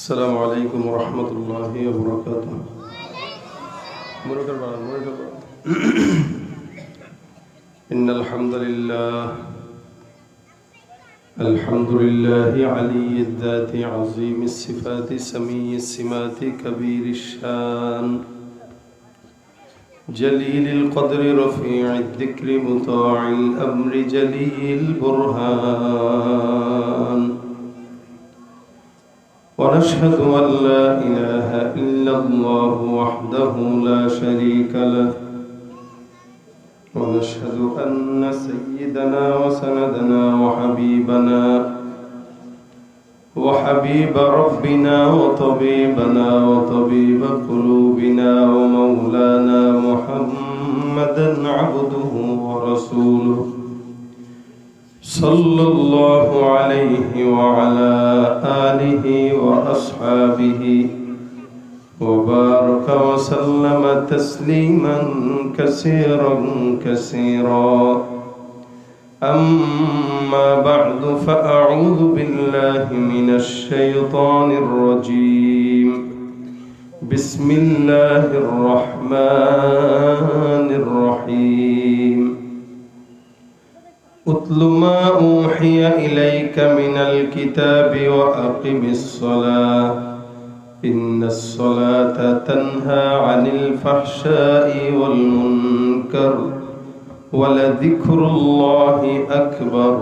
السلام عليكم ورحمة الله وبركاته. إن الحمد لله علي الذات عظيم الصفات سمي السمات كبير الشان جليل القدر رفيع الذكر مطاع الأمر جليل البرهان ونشهد أن لا إله إلا الله وحده لا شريك له ونشهد أن سيدنا وسندنا وحبيب ربنا وطبيبنا وطبيب قلوبنا ومولانا محمدا عبده ورسوله صلى الله عليه وعلى آله وأصحابه وبارك وسلم تسليما كثيرا أما بعد فأعوذ بالله من الشيطان الرجيم بسم الله الرحمن الرحيم اتل ما أوحي إليك من الكتاب وأقم الصلاة إن الصلاة تنهى عن الفحشاء والمنكر ولذكر الله أكبر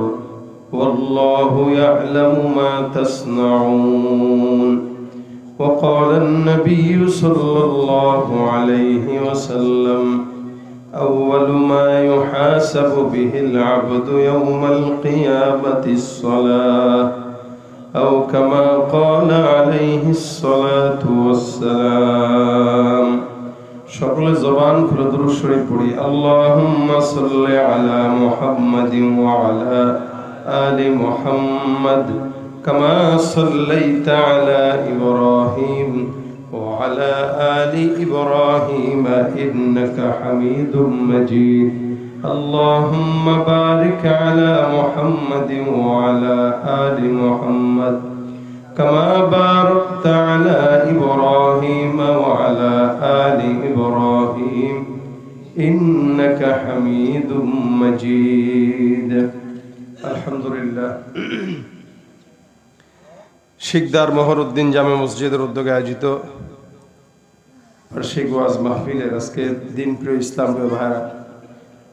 والله يعلم ما تصنعون وقال النبي صلى الله عليه وسلم أول ما يحاسب به العبد يوم القيامة الصلاة أو كما قال عليه الصلاة والسلام সকল জবান খুলে দুরূদ শরীফ পড়ি আল্লাহুম্মা সাল্লি আলা মুহাম্মাদিন ওয়া আলা আলি মুহাম্মাদ কামা সাল্লাইতা আলা ইব্রাহিম ওয়া আলা আলি ইব্রাহিম ইন্নাকা হামিদুম মাজিদ আল্লাহুম্মা বারিক আলা মুহাম্মাদিন ওয়া আলা আলি মুহাম্মাদ كما باركت على إبراهيم وعلى آل إبراهيم إنك حميد مجيد الحمد لله শিকদার মহরউদ্দিন জামে মসজিদের উদ্যোগে আয়োজিত বার্ষিক ওয়াজ মাহফিলের আজকে দিন প্রিয় ইসলাম প্রিয় ভাইরা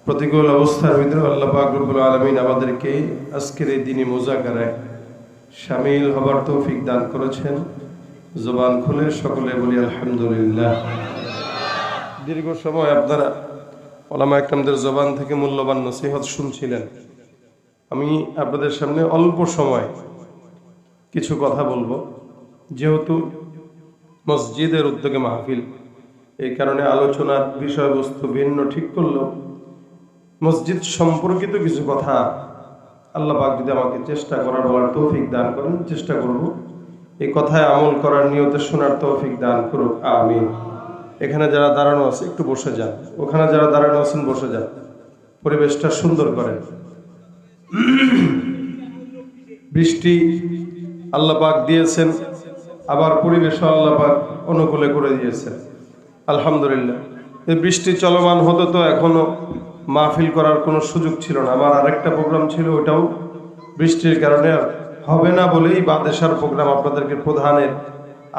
প্রতিকূল অবস্থার ভিতরে আল্লাহ পাক রব্বুল আলামিন আমাদেরকে আজকের এই দিনী মুযাকারায় শামিল হবার তৌফিক দান করেছেন। জবান খুলে সকলে বলি আলহামদুলিল্লাহ। দীর্ঘ সময় আপনারা ওলামা একরামদের জবান থেকে মূল্যবান নসিহত শুনছিলেন। আমি আপনাদের সামনে অল্প সময় কিছু কথা বলবো, যেহেতু মসজিদের উদ্যোগে মাহফিল, এই কারণে আলোচনার বিষয়বস্তু ভিন্ন ঠিক করলেও মসজিদ সম্পর্কিত কিছু কথা আল্লাহ পাক যদি আমাকে চেষ্টা করার বলার তৌফিক দান করেন, চেষ্টা করব এই কথায় আমল করার নিয়তে শোনার তৌফিক দান করুক, আমিন। এখানে যারা দাঁড়ানো আছে একটু বসে যান, ওখানে যারা দাঁড়ানো আছেন বসে যান, পরিবেশটা সুন্দর করেন। বৃষ্টি আল্লাহ পাক দিয়েছেন, আবার পরিবেশও আল্লাহ পাক অনুকূলে করে দিয়েছেন, আলহামদুলিল্লাহ। এই বৃষ্টি চলমান হতো তো এখনো মাহফিল করার কোনো সুযোগ ছিল না। আমার আরেকটা প্রোগ্রাম ছিল, ওটাও বৃষ্টির কারণে হবে না বলেই বাদেশার প্রোগ্রাম আপনাদেরকে প্রধানের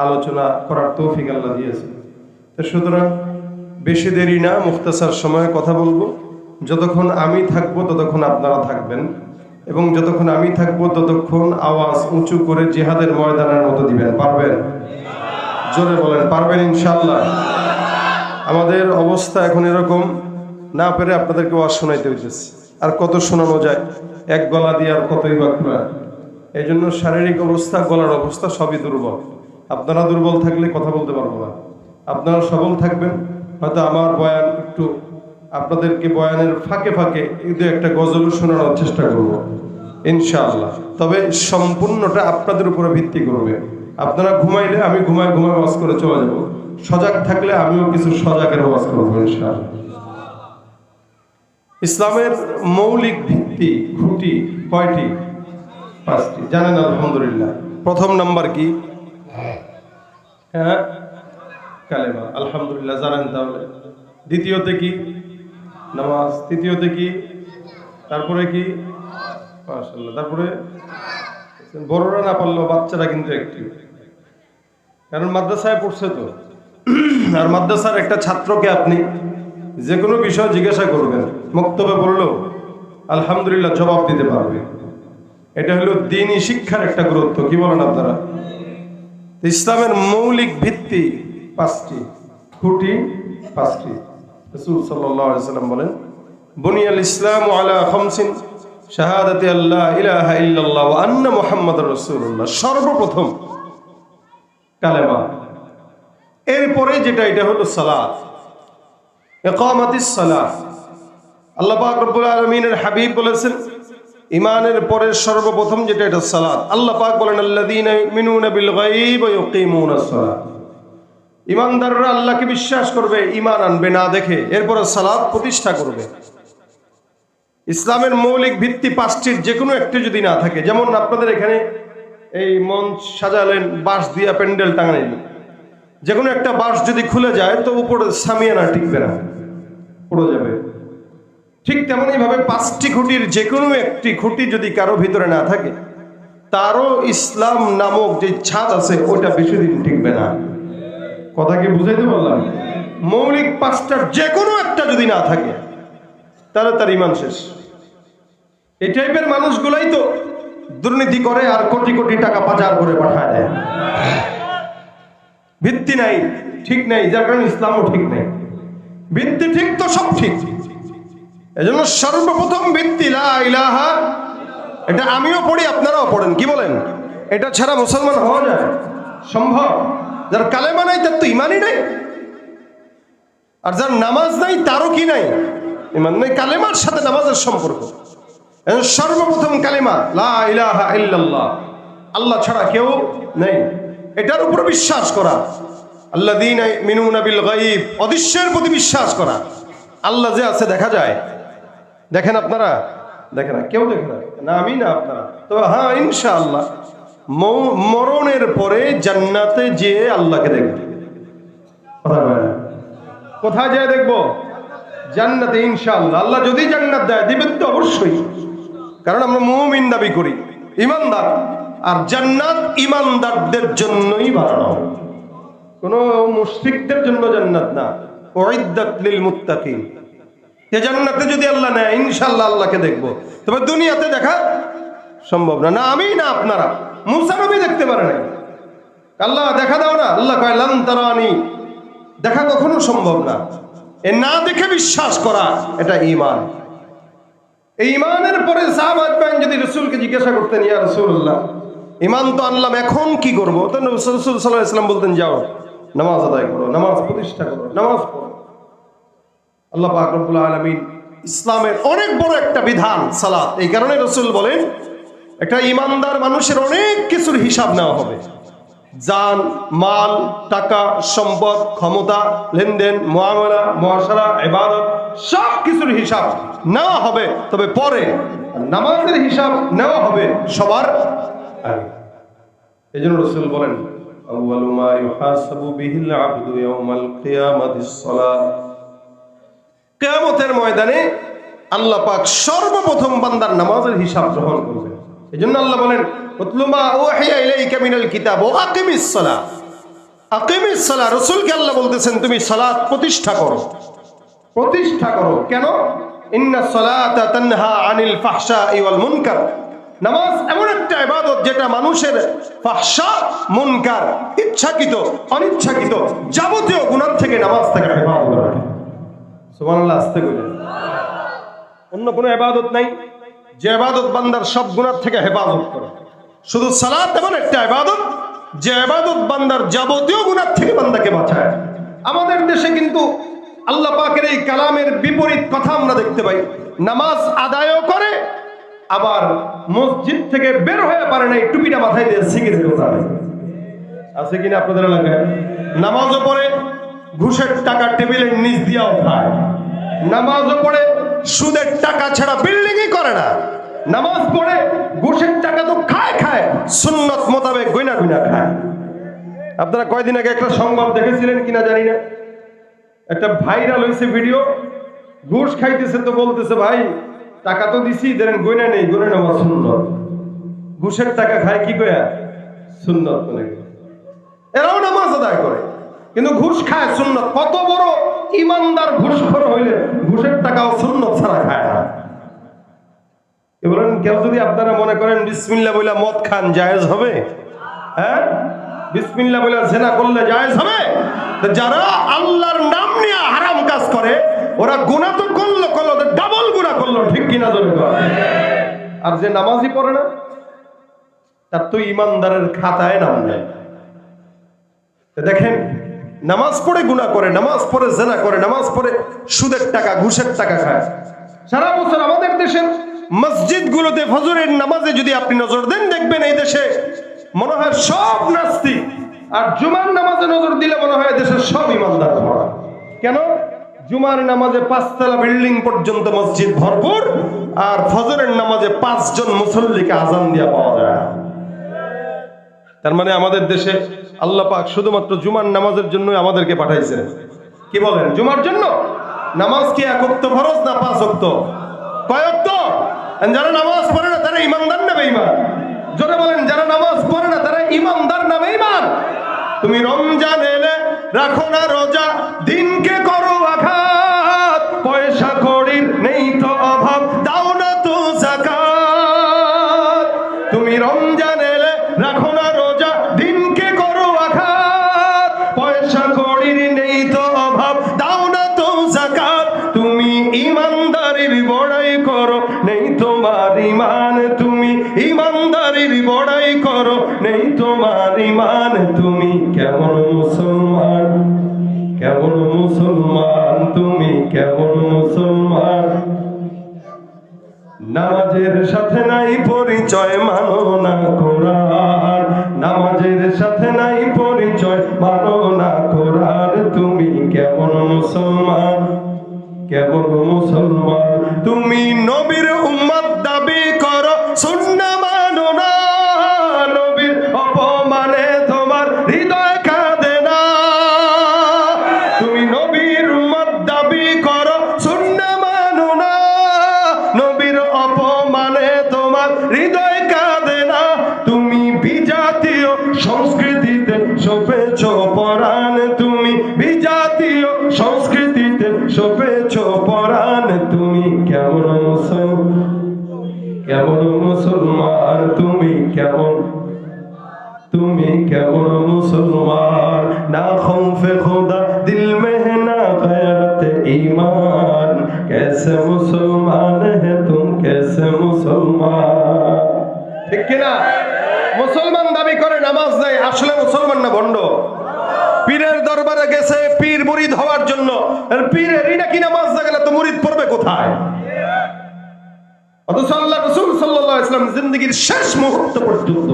আলোচনা করার তৌফিক আল্লাহ দিয়েছে। তো সুতরাং বেশি দেরি না, মুখতাসার সময়ে কথা বলবো। যতক্ষণ আমি থাকবো ততক্ষণ আপনারা থাকবেন, এবং যতক্ষণ আমি থাকবো ততক্ষণ আওয়াজ উঁচু করে জিহাদের ময়দানের মতো দিবেন। পারবেন? জোরে বলেন, পারবেন ইনশাআল্লাহ? আমাদের অবস্থা এখন এরকম, না পেরে আপনাদেরকে ওয়াজ শোনাইতে হইতেছে। আর কত শোনানো যায়, এক গলা দিয়ে আর কতই বা খোলা। এই জন্য শারীরিক অবস্থা, গলার অবস্থা সবই দুর্বল। আপনারা দুর্বল থাকলে কথা বলতে পারবো না, আপনারা সবল থাকবেন। হয়তো আমার বয়ান একটু আপনাদেরকে বয়ানের ফাঁকে ফাঁকে একটু একটা গজল শোনানোর চেষ্টা করব ইনশাআল্লাহ। তবে সম্পূর্ণটা আপনাদের উপরে ভিত্তি করবে। আপনারা ঘুমাইলে আমি ঘুমায় ওয়াজ করে চলে যাব, সজাগ থাকলে আমিও কিছু সজাগের ওয়াজ করবো ইনশাআল্লাহ। ইসলামের মৌলিক ভিত্তি খুঁটি কয়টি? 5টি। জানেন আলহামদুলিল্লাহ। প্রথম নাম্বার কি? হ্যাঁ, কালেমা। আলহামদুলিল্লাহ, জানেন তাহলে। দ্বিতীয়তে কি? নামাজ। তৃতীয়তে কি? তারপরে কি? মাশাআল্লাহ। তারপরে বড়রা না পারলেও বাচ্চারা কিন্তু একটু, কারণ মাদ্রাসায় পড়ছে তো। আর মাদ্রাসার একটা ছাত্রকে আপনি যে কোনো বিষয় জিজ্ঞাসা করবেন, মক্তবে পড়লেও আলহামদুলিল্লাহ জবাব দিতে পারবে। এটা হলো দ্বীনি শিক্ষার একটা গুরুত্ব। কি বলেন আপনারা? ইসলামের মৌলিক ভিত্তি পাঁচটি, খুঁটি পাঁচটি। রাসূল সাল্লাল্লাহু আলাইহি ওয়াসাল্লাম বলেন, বুনিয়াল ইসলামু আলা খামসিন, শাহাদাতি আল্লা ইলাহা ইল্লাল্লাহ ওয়া আন্না মুহাম্মাদুর রাসূলুল্লাহ। সর্বপ্রথম কালেমা, এরপরে যেটা, এটা হলো সালাত, ইকামাতিস সালাত। আল্লাহ পাক রব্বুল আলামিনের হাবিব বলেছেন, ইমানের পরে সর্বপ্রথম যেটা, এটা সালাত। আল্লাহ পাক বলেন, আল্লাযীনা ইউমিনুনা বিল গায়ব ওয়া ইউকিমুনাস সালাত। ইমানদাররা আল্লাহকে বিশ্বাস করবে, ঈমান আনবে না দেখে, এরপরে সালাত প্রতিষ্ঠা করবে। ইসলামের মৌলিক ভিত্তি পাঁচটির যে কোনো একটি যদি না থাকে, যেমন আপনাদের এখানে এই মঞ্চ সাজালেন, বাঁশ দিয়া প্যান্ডেল টাঙালেন, যে কোনো একটা বাঁশ যদি খুলে যায় তো উপরে সামিয়ানা টিকবে না, পড়ে যাবে। ঠিক তেমনই ভাবে পাঁচটি খুঁটির যে কোনো একটি খুঁটি যদি কারো ভিতরে না থাকে, তারও ইসলাম নামক যে ছাদ আছে ওইটা বেশি দিন টিকবে না। কথা কি বুঝাইতে পারলাম? মৌলিক পাঁচটার যে কোনো একটা যদি না থাকে, তাহলে তার ঈমান শেষ। এই টাইপের মানুষগুলাই তো দুর্নীতি করে আর কোটি কোটি টাকা পাচার করে পাঠায় দেয়। ভিত্তি নাই, ঠিক নাই, যার কারণে ইসলামও ঠিক নাই। ভিত্তি ঠিক তো সব ঠিক। এজন্য সর্বপ্রথম ভিত্তি লা ইলাহা, এটা আমিও পড়ি, আপনারাও পড়েন। কি বলেন? এটা ছাড়া মুসলমান হওয়া যায় সম্ভব? যার কালেমা নাই তার তো ইমানই নাই, আর যার নামাজ নাই তারও কি নাই? ইমান নাই। কালেমার সাথে নামাজের সম্পর্ক। সর্বপ্রথম কালেমা লা ইলাহা ইল্লাল্লাহ, আল্লাহ ছাড়া কেউ নেই, এটার উপর বিশ্বাস করা। আল্লাযীনা ইউমিনুনা বিল গায়ব, অদৃশ্যের প্রতি বিশ্বাস করা। আল্লাহ যে আছে দেখা যায়, দেখেন আপনারা? দেখেন না, কেউ দেখে না, আমি না আপনারা। তো হ্যাঁ, ইনশাআল্লাহ মরণের পরে জান্নাতে যেয়ে আল্লাহকে দেখবে। কোথায় যেয়ে দেখবো? জান্নাতে ইনশাআল্লাহ। আল্লাহ যদি জান্নাত দেয়, দিবেন তো অবশ্যই, কারণ আমরা মুমিন দাবি করি, ইমানদার। আর জান্নাত ইমানদারদের জন্যই বানানো, কোন মুশরিকদের জন্য জান্নাত না। উইদ্দাত লিল মুত্তাকিন। এই জান্নাতে যদি আল্লাহ নেয়, ইনশাআল্লাহ আল্লাহকে দেখবো। তবে দুনিয়াতে দেখা সম্ভব না, না আমি না আপনারা। মুসা নবী দেখতে পারে নাই, আল্লাহ দেখা দাও না, আল্লাহ কয় লান তারানি, দেখা কখনো সম্ভব না। এ না দেখে বিশ্বাস করা, এটা ঈমান। এই ঈমানের পরে সাহাবায়ে যদি রাসূলকে জিজ্ঞাসা করতেন, ইয়া রাসূলুল্লাহ, ঈমান তো আনলাম, এখন কি করব? তো রাসূল সাল্লাল্লাহু আলাইহি ওয়াসাল্লাম বলতেন, যাও নামাজ আদায় করো, নামাজ প্রতিষ্ঠা করো, নামাজ পড়ো। আল্লাহ পাক রব্বুল আলামিন ইসলামের অনেক বড় একটা বিধান সালাত। এই কারণে রাসূল বলেন, একটা ঈমানদার মানুষের অনেক কিছুর হিসাব নেওয়া হবে। জান, মাল, টাকা, সম্পদ, ক্ষমতা, লেনদেন, মুআমালা, মুআশারা, ইবাদত, সব কিছুর হিসাব নেওয়া হবে। তবে পরে নামাজের হিসাব নেওয়া হবে সবার আগে। এজন্য রাসূল বলেন, আউয়ালু মা ইউহাসাবু বিহিল আবদু ইয়াউমাল কিয়ামাতিস সালাত। কিয়ামতের ময়দানে আল্লাহ পাক সর্বপ্রথম বান্দার নামাজের হিসাব গ্রহণ করবেন। এজন্য আল্লাহ বলেন, উতলু মা উহিয়া ইলাইকা মিনাল কিতাব ওয়া আকিমিস সালাহ। আকিমিস সালাহ, রাসূলকে আল্লাহ বলতেছেন তুমি সালাত প্রতিষ্ঠা করো, প্রতিষ্ঠা করো। কেন? ইন্নাস সালাতা তানহা আনিল ফাহশাই ওয়াল মুনকার। নামাজ এমন একটা ইবাদত যেটা মানুষের ফাহশা, মুনকার, ইচ্ছাকৃত, অনিচ্ছাকৃত যাবতীয় গুনাহ থেকে নামাজ থেকে হেফাজত করে। সুবহানাল্লাহ, আস্তে করে। অন্য কোনো ইবাদত নাই যে ইবাদত বান্দার সব গুনাহ থেকে হেফাজত করে। শুধু সালাত এমন একটা ইবাদত যে ইবাদত বান্দার যাবতীয় গুনাহ থেকে বান্দাকে বাঁচায়। আমাদের দেশে কিন্তু আল্লাহ পাকের এই কালামের বিপরীত কথা আমরা দেখতে পাই। নামাজ আদায়ও করে, আবার মসজিদ থেকে বের হয়ে পারে না, টুপিটা মাথায় দিয়ে সিগারেট ধরায়। আছে কিনা আপনাদের এলাকায়? নামাজও পড়ে, ঘুষের টাকা টেবিলের নিচ দিয়েও খায়। নামাজও পড়ে, সুদের টাকা ছাড়া বিল্ডিংই করে না। নামাজ পড়ে, ঘুষের টাকা তো খায়, সুন্নত মোতাবেক গুনা গুনা খায়। আপনারা কয়দিন আগে একটা সংবাদ দেখেছিলেন কিনা জানি না, একটা ভাইরাল হয়েছে ভিডিও, ঘুষ খাইতেছে তো বলতেছে ভাই টাকা তো দিছি দেন গয়না নেই, গয়না নেওয়া সুন্নত। ঘুষের টাকা খায় কি কয়া সুন্নত মনে করে, এরাও নামাজ আদায় করে কিন্তু ঘুষ খায় সুন্নত। কত বড় ইমানদার ঘুষখোর হইলে ঘুষের টাকাও সুন্নত ছাড়া খায় না। বলেন কেউ যদি আপনারা মনে করেন বিসমিল্লাহ বইলা মদ খান জায়েজ হবে? হ্যাঁ, বিসমিল্লাহ বইলা জেনা করলে জায়েজ হবে? যারা আল্লাহর নাম নিয়ে হারাম কাজ করে ওরা গুনাহ তো করলো ডাবল গুনাহ করলো, ঠিক কিনা জোরে বলেন? আর যে নামাজই পড়ে না তার তো ইমানদারের খাতায় নাম নেই। দেখেন, নামাজ পড়ে গুনাহ করে, নামাজ পড়ে জেনা করে, নামাজ পড়ে সুদের টাকা ঘুষের টাকা খায়। সারা বছর আমাদের দেশের মসজিদগুলোতে ফজরের নামাজে যদি আপনি নজর দেন দেখবেন এই দেশে মনে হয় সব নাস্তিক, আর জুমার নামাজে নজর দিলে মনে হয় দেশের সব ইমানদার ভরা। কেন? জুমার নামাজে 5 তলা বিল্ডিং পর্যন্ত মসজিদ ভরপুর, আর ফজরের নামাজে 5 জন মুসল্লিকে আজান দিয়া পাওয়া যায়। তার মানে আমাদের দেশে আল্লাহ পাক শুধুমাত্র জুমার নামাজের জন্যই আমাদেরকে পাঠাইছেন। কি বলেন? জুমার জন্য। নামাজ কি 1 ওয়াক্ত ফরজ না 5 ওয়াক্ত? কয় ওয়াক্ত? যারা নামাজ পড়ে না তারা ইমানদার না বেঈমান? জোরে বলেন, যারা নামাজ পড়ে না তারা ইমানদার না বেঈমান? তুমি রমজান এলে রাখো না রোজা, দিনকে করো আঘাত, পয়সা কড়ির নেই তো অভাব, দাও না তো যাকাত। তুমি রমজান এলে রাখো না রোজা, দিনকে করো আঘাত, পয়সা কড়ির নেই তো অভাব, দাও না তো যাকাত। তুমি ইমানদারির বড়াই করো নেই তোমার ইমান, তুমি ইমানদারির বড়াই করো নেই তোমার ইমান। তুমি কেমন মুসলমান, কেমন মুসলমান, তুমি কেমন মুসলমান? নামাজের সাথে নাই পরিচয়, মানো না কোরআন। নামাজের সাথে নাই পরিচয়, মানো না কোরআন। তুমি কেমন মুসলমান, কেমন মুসলমান? তুমি নবীর উম্মত দাবি করো, সুন্নাহ মানো না, নবীর অপমানে তোমার হৃদয় কাঁদে না। তুমি নবীর উম্মত দাবি করো, সুন্নাহ মানো না, নবীর অপমানে তোমার হৃদয় কাঁদে না। তুমি বিজাতীয় সংস্কৃতিতে সপেছ পরাণ, তুমি বিজাতীয় সংস্কৃতিতে সপেছ পরাণ। তুমি কেমন মুসলমান, কেমন মুসলমান? তুমি কেমন, তুমি কেমন মুসলমান? না খৌফে খুদা দিল में है ना गैरत ईमान, कैसे मुसलमान है तुम, कैसे मुसलमान? ঠিক কি না? মুসলমান দাবি করে নামাজ নাই, আসলে মুসলমান না ভণ্ড। পীরের দরবারে গেছে পীর মুরিদ হওয়ার জন্য, আর পীরেরই নাকি নামাজ না গেলে তো মুরিদ পড়বে কোথায়? অথচ আল্লাহ রাসূল সাল্লাল্লাহু আলাইহি ওয়াসাল্লাম জিন্দেগীর শেষ মুহূর্ত পর্যন্ত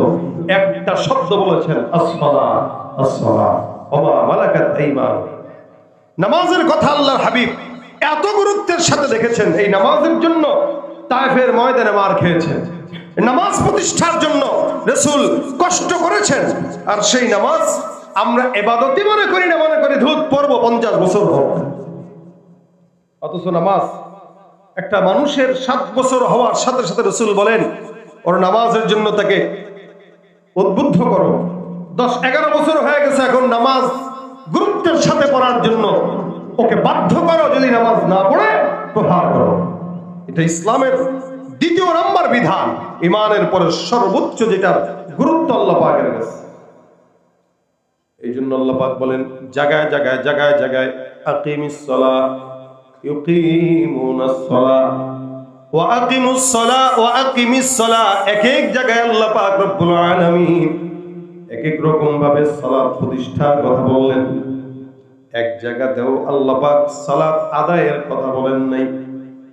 একটা শব্দ বলেছেন, আসসালাত, আসসালাত ওয়া মা মালাকাত আইমান। নামাজের কথা আল্লাহর হাবিব এত গুরুত্বের সাথে দেখেছেন, এই নামাজের জন্য তায়েফের ময়দানে মার খেয়েছেন, নামাজ প্রতিষ্ঠার জন্য রাসূল কষ্ট করেছেন। আর সেই নামাজ আমরা ইবাদতই মনে করি না, মনে করি ধুত পড়ব 50 বছর হোক। অথচ নামাজ একটা মানুষের 7 বছর হওয়ার সাথে সাথে রাসূল বলেন ওর নামাজের জন্য তাকে উদ্বুদ্ধ করো। 10-11 বছর হয়ে গেছে, এখন নামাজ গুরুত্বের সাথে পড়ার জন্য ওকে বাধ্য করো, যদি নামাজ না পড়ে প্রহার করো। এটা ইসলামের 2 নম্বর বিধান, ইমানের পরে সর্বোচ্চ যেটার গুরুত্ব আল্লাহ পাকের কাছে। এই জন্য আল্লাহ পাক বলেন জায়গায় জায়গায় জায়গায় জায়গায় আকিমিস সালাহ ইউকিমুনাস সালাহ ওয়া আকিমুস সালাহ ওয়া আকিমিস সালাহ। এক এক জায়গায় আল্লাহ পাক রব্বুল আলামিন এক এক রকম ভাবে সালাত প্রতিষ্ঠার কথা বললেন। এক জায়গাতেও আল্লাহ পাক সালাত আদায়ের কথা বলেন নাই।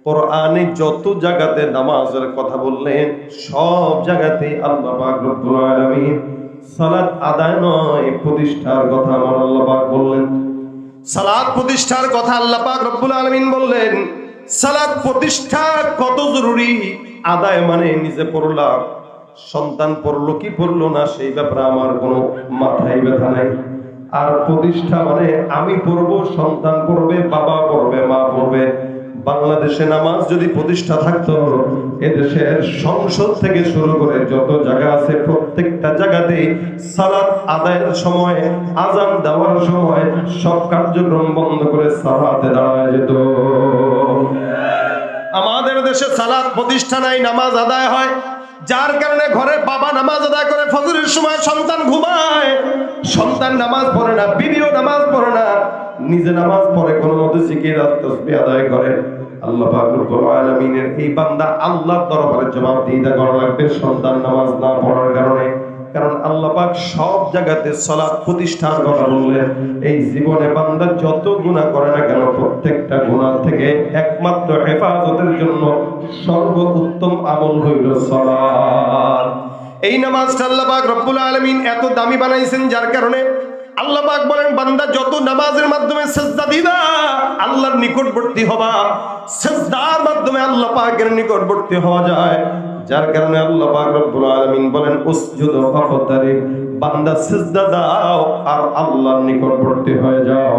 কোরআনে যত জায়গাতে নামাজের কথা বললেন সব জায়গাতেই আল্লাহ পাক রব্বুল আলামিন সালাত আদায় নয় প্রতিষ্ঠার কথা আমার আল্লাহ পাক বললেন। সালাত প্রতিষ্ঠার কথা আল্লাহ পাক রব্বুল আলামিন বললেন। সালাত প্রতিষ্ঠা কত জরুরি, আদায় মানে নিজে পড়লাম, সন্তান পড়লো কি পড়লো না সেই ব্যাপারে আমার কোনো মাথায় ব্যথা নাই। আর প্রতিষ্ঠা মানে আমি পড়বো, সন্তান পড়বে, বাবা পড়বে, মা পড়বে। বাংলাদেশে নামাজ যদি প্রতিষ্ঠা থাকতো, এদেশের সংসদ থেকে শুরু করে যত জায়গা আছে প্রত্যেকটা জায়গাতেই সালাত আদায়ের সময়, আজান দেওয়ার সময় সব কার্যক্রম বন্ধ করে সালাতে দাঁড়ায় যেত। আমাদের দেশে সালাত প্রতিষ্ঠা নাই, নামাজ আদায় হয়, যার কারণে ঘরে বাবা নামাজ আদায় করে, ফজরের সময় সন্তান ঘুমায়, সন্তান নামাজ পড়ে না, বিবিও নামাজ পড়ে না, নিজে নামাজ পড়ে কোনো মতে জিকিরাত তাসবিহ আদায় করে। আল্লাহ পাক রব্বুল আলামিনের এই বান্দা আল্লাহর দরবারে জবাবদিহিতা করা লাগবে সন্তান নামাজ না পড়ার কারণে। কারণ আল্লাহ পাক সব জায়গাতে সালাত প্রতিষ্ঠার কথা বললেন। এই জীবনে বান্দা যত গুনাহ করে না কেন, প্রত্যেকটা গুনাহ থেকে একমাত্র হেফাজতের জন্য সর্বোত্তম আমল হইল সালাত। এই নামাজটা আল্লাহ পাক রব্বুল আলামিন এত দামি বানাইছেন, যার কারণে আল্লাহ পাক বলেন বান্দা যত নামাজের মাধ্যমে সিজদা দিবা আল্লাহর নিকটবর্তী হবা, সিজদার মাধ্যমে আল্লাহ পাকের নিকটবর্তী হওয়া যায়। যার কারণে আল্লাহ পাক রব্বুল আলামিন বলেন উসজুদ ওয়াকতারিব, বান্দা সিজদা দাও আর আল্লাহর নিকটবর্তী হয়ে যাও।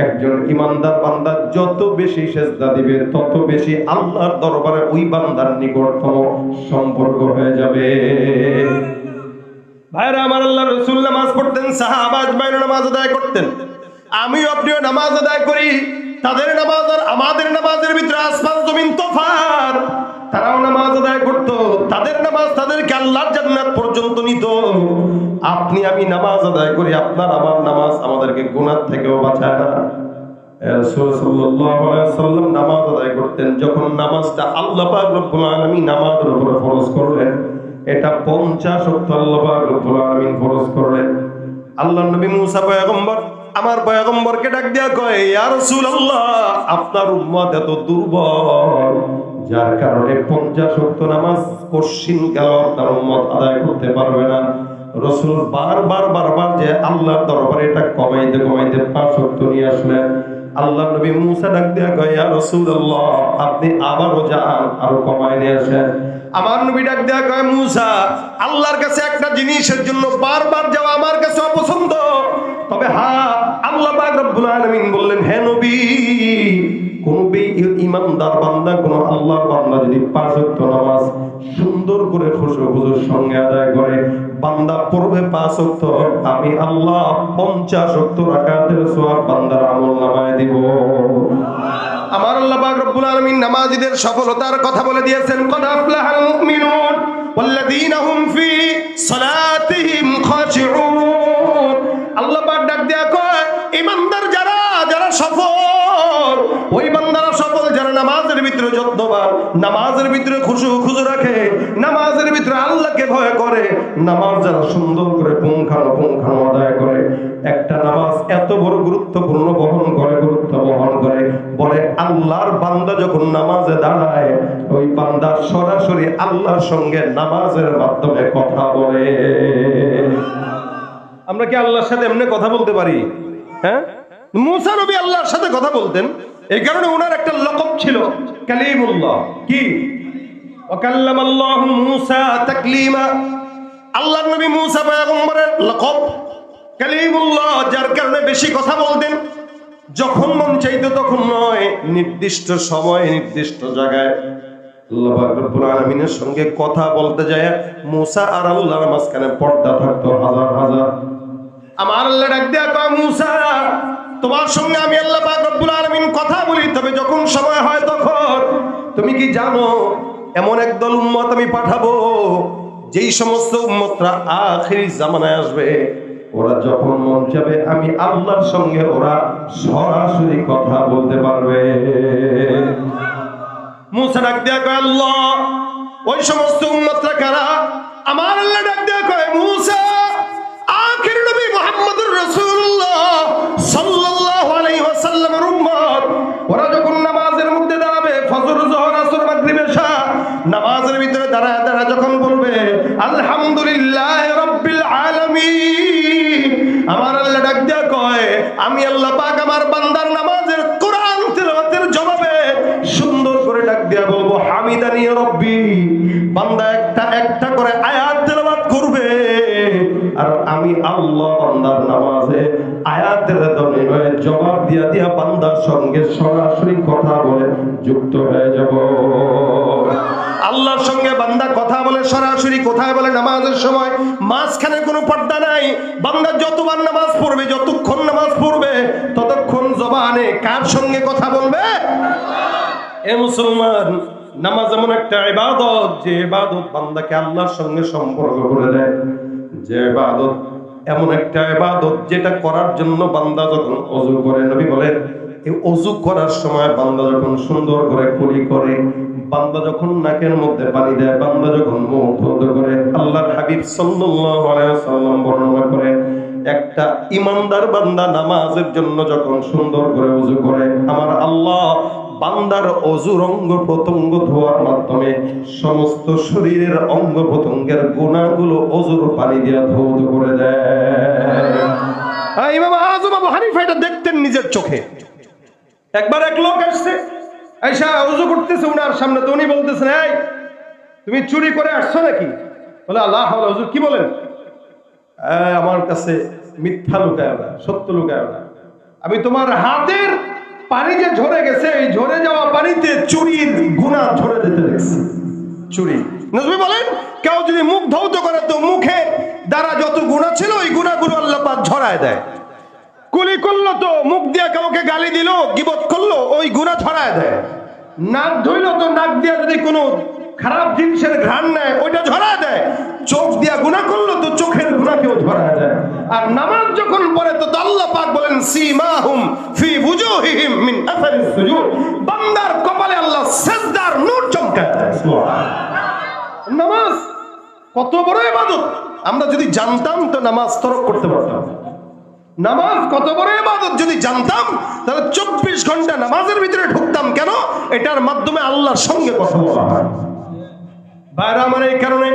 একজন ইমানদার বান্দা যত বেশি সিজদা দিবে তত বেশি আল্লাহর দরবারে ওই বান্দার নিকটতম সম্পর্ক হয়ে যাবে। ভাইরা আমার, আল্লাহর রাসূল নামাজ পড়তেন, সাহাবা আজমাইন নামাজ আদায় করতেন, আমিও আপনিও নামাজ আদায় করি। তাদের নামাজ আর আমাদের নামাজের ভিতরে আসমান জমিন তফাৎ। তারাও নামাজ আদায় করত, তাদের নামাজ তাদেরকে আল্লাহর জান্নাত পর্যন্ত নিত। আপনি আমি নামাজ আদায় করি, আপনার আমার নামাজ আমাদেরকে গুনাহ থেকেও বাঁচায় না। রাসূল সাল্লাল্লাহু আলাইহি ওয়াসাল্লাম নামাজ আদায় করতেন, যখন নামাজটা আল্লাহ পাক রব্বুল আলামিন নামাজের উপর ফরজ করলেন, এটা 50 ওয়াক্ত আল্লাহ পাক রব্বুল আলামিন ফরজ করলেন। আল্লাহর নবী মুসা পয়গম্বর আমার পয়গম্বরকে ডাক দিয়া কয়, ইয়া রাসূলুল্লাহ, আপনার উম্মত এত দুর্বল, যার কারণে 50 ওয়াক্ত নামাজ কঠিন কাল আপনার উম্মত আদায় করতে পারবে না। রাসূল বারবার যে আল্লাহর দরবারে এটা কমাইতে 5 ওয়াক্ত নিয়ে আসলেন। আল্লাহ নবী মুসা ডাক দিয়া কয়, ইয়া রাসূলুল্লাহ, আপনি আবারও যান, আরো কমায় নিয়ে আসেন। আমার নবী ডাক দেয়া কয়, মুসা, আল্লাহর কাছে একটা জিনিসের জন্য বারবার যাওয়া আমার কাছে অপছন্দ, তবে হ্যাঁ, আল্লাহ পাক রব্বুল আলামিন বললেন, হে নবী, কোন ইমানদার বান্দা, কোন আল্লাহর বান্দা যদি 5 ওয়াক্ত নামাজ সুন্দর করে খুশুর সঙ্গে আদায় করে, বান্দা পড়বে 5 ওয়াক্ত, আমি আল্লাহ 50 ওয়াক্ত রাকাতের সওয়াব বান্দার আমলনামায় দিব। আমার আল্লাহ পাক রব্বুল আলামিন নামাজীদের সফলতার কথা বলে দিয়েছেন, কদ আফলাহাল মুমিনুন ওয়াল্লাযীনা হুম ফি সালাতিহিম খাশিউন। আল্লাহ পাক ডাক দেয়া কয়, ঈমানদার যারা সফল, ওই বান্দারা সফল যারা নামাজের ভিতরে যত্নবান, নামাজের ভিতরে খুশু রাখে, নামাজের ভিতরে আল্লাহকে ভয় করে, নামাজ যারা সুন্দর করে পুঙ্খানো আদায় করে। একটা নামাজ এত বড় গুরুত্ব বহন করে, বলে আল্লাহর বান্দা যখন নামাজে দাঁড়ায়, ওই বান্দা সরাসরি আল্লাহর সঙ্গে নামাজের মাধ্যমে কথা বলে। আমরা কি আল্লাহর সাথে এমনি কথা বলতে পারি? হ্যাঁ, মুসা নবী আল্লাহর সাথে কথা বলতেন, এই কারণে ওনার একটা লকব ছিল কালিমুল্লাহ। কি? ওয়া কাল্লামাল্লাহু মুসা তাকলিমা। আল্লাহর নবী মুসা পয়গম্বরের লকব কালিমুল্লাহ, যার কারণে বেশি কথা বলতেন। যখন মন চাইতো তখন নয়, নির্দিষ্ট সময় নির্দিষ্ট জায়গায় আল্লাহ পাক রব্বুল আলামিনের সঙ্গে কথা বলতে যায় মুসা আর আল্লাহর মাঝখানে পর্দা থাকতো হাজার। আমার আল্লাহ ডাক দেয়া কয়, মুসা, তোমার সঙ্গে আমি আল্লাহ পাক রব্বুল আলামিন কথা বলি, তবে যখন সময় হয় তখন। তুমি কি জানো এমন একদল উম্মত আমি পাঠাবো, যেই সমস্ত উম্মতরা আখিরি জামানায় আসবে, ওরা যখন মন চাবে আমি আল্লাহর সঙ্গে ওরা সরাসরি কথা বলতে পারবে। মুসা ডাক দেয়া কয়, আল্লাহ, ওই সমস্ত উম্মতরা কারা? আমার আল্লাহ ডাক দেয়া কয়, মুসা, আখির নবী মুহাম্মদুর রাসূলুল্লাহ সাল্লাল্লাহু আলাইহি ওয়াসাল্লামের উম্মত, ওরা যখন নামাজের মধ্যে দাঁড়াবে, ফজর, যোহর, আসর, মাগরিব, এশা, নামাজের ভিতরে দাঁড়ায় যখন বলবে আলহামদুলিল্লাহি রাব্বিল আলামিন, আমার আল্লাহ ডাক দেয়া কয়, আমি আল্লাহ পাক আমার বান্দার নামাজের কোরআন তিলাওয়াতের জবাবে সুন্দর করে ডাক দেয়া বলবো, হামিদানি রাব্বি। বান্দা একটা একটা করে আয়াত তেলাওয়াত করবে, আর আমি আল্লাহ বান্দার নামাজে আয়াতের ধ্বনি হয়ে জবাব দিয়া দিয়া বান্দার সঙ্গে সরাসরি কথা বলে যুক্ত হয়ে যাব। আল্লাহর সঙ্গে বান্দা কথা বলে সরাসরি, কোথায় বলে? নামাজের সময়। মাঝখানে কোনো পর্দা নাই। বান্দা যতবার নামাজ পড়বে, যতক্ষণ নামাজ পড়বে, ততক্ষণ জবানে কার সঙ্গে কথা বলবে? এ মুসলমান, নামাজ এমন একটা ইবাদত, যে ইবাদত বান্দাকে আল্লাহর সঙ্গে সম্পর্ক করে দেয়। যে ইবাদত এমন একটা ইবাদত যেটা করার জন্য বান্দা যখন ওযু করে, নবী বলেন এই ওযু করার সময় বান্দা যখন সুন্দর করে কুলি করে, বান্দা যখন নাকের মধ্যে পানি দেয়, বান্দা যখন মুখ ধৌত করে, আল্লাহর হাবিব সাল্লাল্লাহু আলাইহি ওয়াসাল্লাম বর্ণনা করে একটা ইমানদার বান্দা নামাজের জন্য যখন সুন্দর করে ওযু করে, আমার আল্লাহ বান্দার অজুর অঙ্গ প্রত্যঙ্গ ধোয়ার মাধ্যমে সমস্ত শরীরের অঙ্গ প্রত্যঙ্গের গুনাহগুলো অজুর পানি দিয়ে ধৌত করে দেয়। ইমাম আযম আবু হানিফা এটা দেখতেন নিজের চোখে। একবার এক লোক আসছে, আয়েশা ওযু করতেছে উনার সামনে, তো উনি বলতেছেন, এই তুমি চুরি করে আসছো নাকি? বলে আল্লাহ হাওলা, হুজুর কি বলেন? আমার কাছে মিথ্যা লুকায় না, সত্য লুকায় না। আমি তোমার হাতের পানি যে ঝরে গেছে, এই ঝরে যাওয়া পানিতে চুরির গুনাহ ঝরে যেতে দেখছি। চুরি, নবী বলেন কেউ যদি মুখ ধৌত করে তো মুখে দ্বারা যত গুনাহ ছিল ওই গুনাহগুলো আল্লাহ পাক ঝরায় দেয়। কুলি করলো তো মুখ দিয়ে কাউকে গালি দিল, গীবত করলো, ওই গুনাহ ঝরায় দেয়। নাক ধুইলো তো নাক দিয়ে যদি কোনো খারাপ জিনিসের ঘ্রাণ নেয় ওইটা ঝরায় দেয়। চোখ দিয়া গুনাহ করলো তো চোখের গুনাহকেও ঝরায় দেয়। আর নামাজ যখন পড়ে তো আল্লাহ পাক বলেন সীমাহুম ফি বুজুহিহিম মিন আসারিস সুজুদ, বান্দার কপালে আল্লাহ সিজদার নূর চমকায় দেয়। সুবহানাল্লাহ। নামাজ কত বড় ইবাদত, আমরা যদি জানতাম তো নামাজ তরক করতে পারতাম। নামাজ কত বড় ইবাদত যদি জানতাম তাহলে 24 ঘন্টা নামাজের ভিতরে ঢুকতাম কেন? এটার মাধ্যমে আল্লাহর সঙ্গে কথা বলা হয়। বাইরে আমার এই কারণে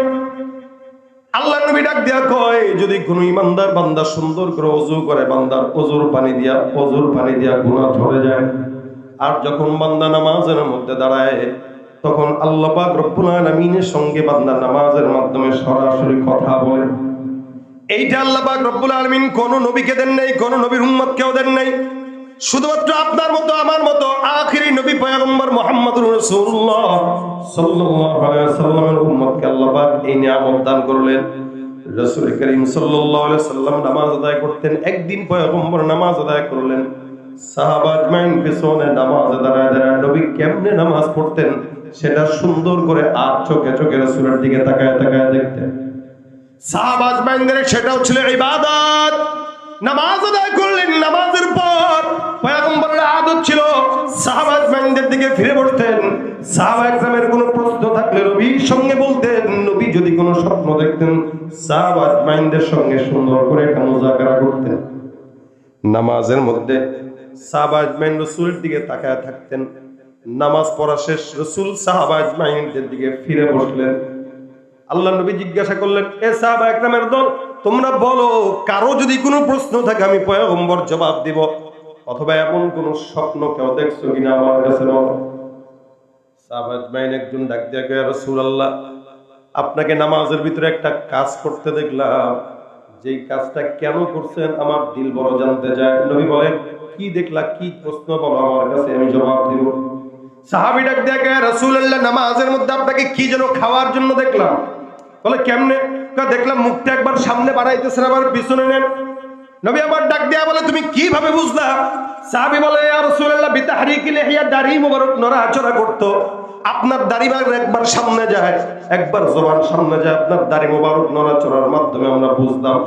আল্লাহ নবী ডাক দিয়া কয়, যদি কোনো ইমানদার বান্দা সুন্দর করে ওযু করে, বান্দার ওযুর পানি দিয়া গুনাহ ঝরে যায়। আর যখন বান্দা নামাজের মধ্যে দাঁড়ায় তখন আল্লাহ পাক রব্বুল আলামিনের সঙ্গে বান্দা নামাজের মাধ্যমে সরাসরি কথা বলে। এইটা আল্লাহ পাক রব্বুল আলামিন কোন নবীকে দেন নাই, কোন নবীর উম্মতকেও দেন নাই। শুধুমাত্র আপনার মতো আমার মতো আখিরি নবী পয়গম্বর মুহাম্মদুর রাসূলুল্লাহ সাল্লাল্লাহু আলাইহি ওয়াসাল্লামের উম্মতকে আল্লাহ পাক এই নিয়ামত দান করলেন। রাসূল করিম সাল্লাল্লাহু আলাইহি ওয়াসাল্লাম নামাজ আদায় করতেন। একদিন পয়গম্বর নামাজ আদায় করলেন, সাহাবা আজমাইন পিছনে নামাজে দাঁড়ায় নবী কেমনে নামাজ পড়তেন সেটা সুন্দর করে আর চোখে চোখে রাসূলের দিকে তাকায় তাকায় দেখতেন। সাহাবা আজমাইনদের সেটাও ছিল ইবাদত। নামাজ আদায় করলেন, নামাজের পর পয়গম্বরের আদত ছিল সাহাবা আজমাইনদের দিকে ফিরে বসতেন। সাহাবা একরামের কোনো প্রশ্ন থাকলে নবীর সঙ্গে বলতেন। নবী যদি কোনো স্বপ্ন দেখতেন সাহাবা আজমাইনদের সঙ্গে সুন্দর করে একটা মুযাকারা করতেন। নামাজের মধ্যে সাহাবা আজমাইন রাসূলের দিকে তাকায় থাকতেন। নামাজ পড়া শেষ, রাসূল সাহাবা আজমাইনদের দিকে ফিরে বসলেন। আল্লাহ নবী জিজ্ঞাসা করলেন, এ সাহাবা একরামের দল, তোমরা বলো কারো যদি কোনো প্রশ্ন থাকে আমি পয়গম্বর জবাব দিব, অথবা এমন কোন স্বপ্ন কেউ দেখছো কিনা আমার কাছে বলো। সাহাবা আজমাইন একজন ডাক দিয়ে কয়, রাসূলুল্লাহ আপনাকে নামাজের ভিতরে একটা কাজ করতে দেখলাম, যেই কাজটা কেন করছেন আমার দিল বড় জানতে চায়। নবী বলেন, কি দেখলা, কি প্রশ্ন বলো আমার কাছে, আমি জবাব দিব। সাহাবী ডাক দিয়ে কয়, রাসূলুল্লাহ নামাজের মধ্যে আপনাকে কি যেন খাওয়ার জন্য দেখলাম। বলে কেমনে? দেখলাম মুখটা একবার সামনে বাড়াইতেছেন আবার পিছনে নেন। নবী আবার ডাক দেয়া বলে, তুমি কিভাবে বুঝলা? সাহাবী বলে, ইয়া রাসূলুল্লাহ বিতাহরিকি লিহিয়া, দাড়ি মোবারক নড়াচড়া করতো। আপনার দাড়ি একবার সামনে যায়, একবার জবান সামনে যায়, আপনার দাড়ি মোবারক নড়াচড়ার মাধ্যমে আমরা বুঝলাম।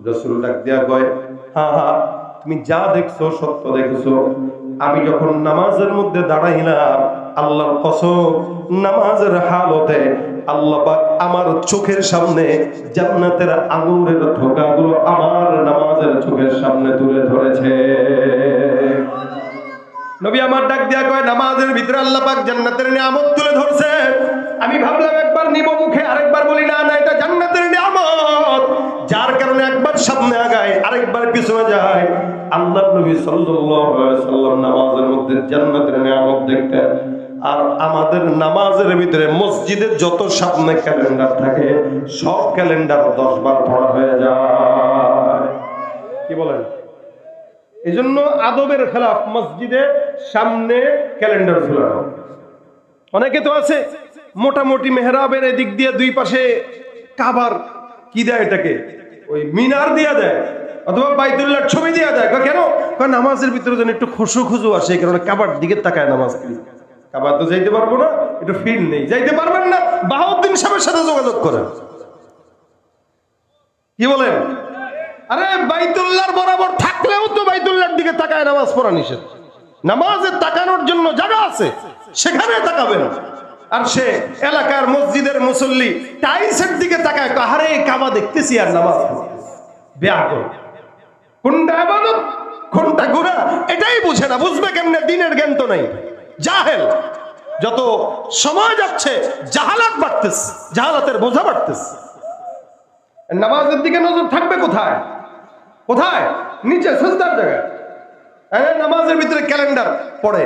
রাসূল ডাক দেয়া কয়, হ্যাঁ হ্যাঁ তুমি যা দেখছো সত্য দেখছো। আমি যখন নামাজের মধ্যে দাঁড়াইলাম, আল্লাহর কসম নামাজের হালতে আল্লাহ পাক আমার চোখের সামনে জান্নাতের আঙ্গুরের থোকাগুলো আমার নামাজের চোখের সামনে তুলে ধরেছে। নবী আমার ডাক দিয়া কয়, নামাজের ভিতরে আল্লাহ পাক জান্নাতের নিয়ামত তুলে ধরছে। আমি ভাবলাম একবার নিব মুখে, আরেকবার বলি না না এটা জান্নাতের নিয়ামত, যার কারণে একবার সামনে আগায় আরেকবার পিছনে যায়। আল্লাহর নবী সাল্লাল্লাহু আলাইহি ওয়াসাল্লাম নামাজের মধ্যে জান্নাতের নিয়ামত দেখতেন। আর আমাদের নামাজের ভিতরে মসজিদের যত সামনে ক্যালেন্ডার থাকে সব ক্যালেন্ডার 10 বার পড়া হয়ে যায়। কি বলেন? এই জন্য আদবের খেলাফ মসজিদে সামনে ক্যালেন্ডার ঝুলানো। অনেকে তো আছে মোটামুটি মেহরাবের এদিক দিয়ে দুই পাশে কাবার কি দেয়, এটাকে ওই মিনার দিয়া দেয় অথবা বাইতুল্লাহর ছবি দিয়া দেয়। কেন? কারণ নামাজের ভিতরে যেন একটু খুশু খুশু আসে, এই কারণে কাবার দিকে তাকায় নামাজ পড়ি। কাবার তো যাইতে পারবো না, একটু ফিল নেই, যাইতে পারবেন না, বাহাউদ্দিন সাহেবের সাথে যোগাযোগ করেন। কি বলেন? আরে বাইতুল্লাহর বরাবর থাকলেও তো বাইতুল্লাহর দিকে তাকায় নামাজ পড়া নিষেধ। নামাজের তাকানোর জন্য জায়গা আছে, সেখানে তাকাবেন। আর সে এলাকার মসজিদের মুসল্লি টাইলসের দিকে তাকায়, আরে কাবা দেখতেছি আর নামাজ পড়তেছি। বেয়াদব। কোনটা ইবাদত কোনটা গুনাহ এটাই বুঝে না। বুঝবে কেমনে? দিনের জ্ঞান তো নাই, জাহেল। যত সময় যাচ্ছে জাহালাত বাড়তেছে, জাহালাতের বোঝা বাড়তেছে। নামাজের দিকে নজর থাকবে কোথায়? কোথায়? নিচে সিজদার জায়গায়। নামাজের ভিতরে ক্যালেন্ডার পড়ে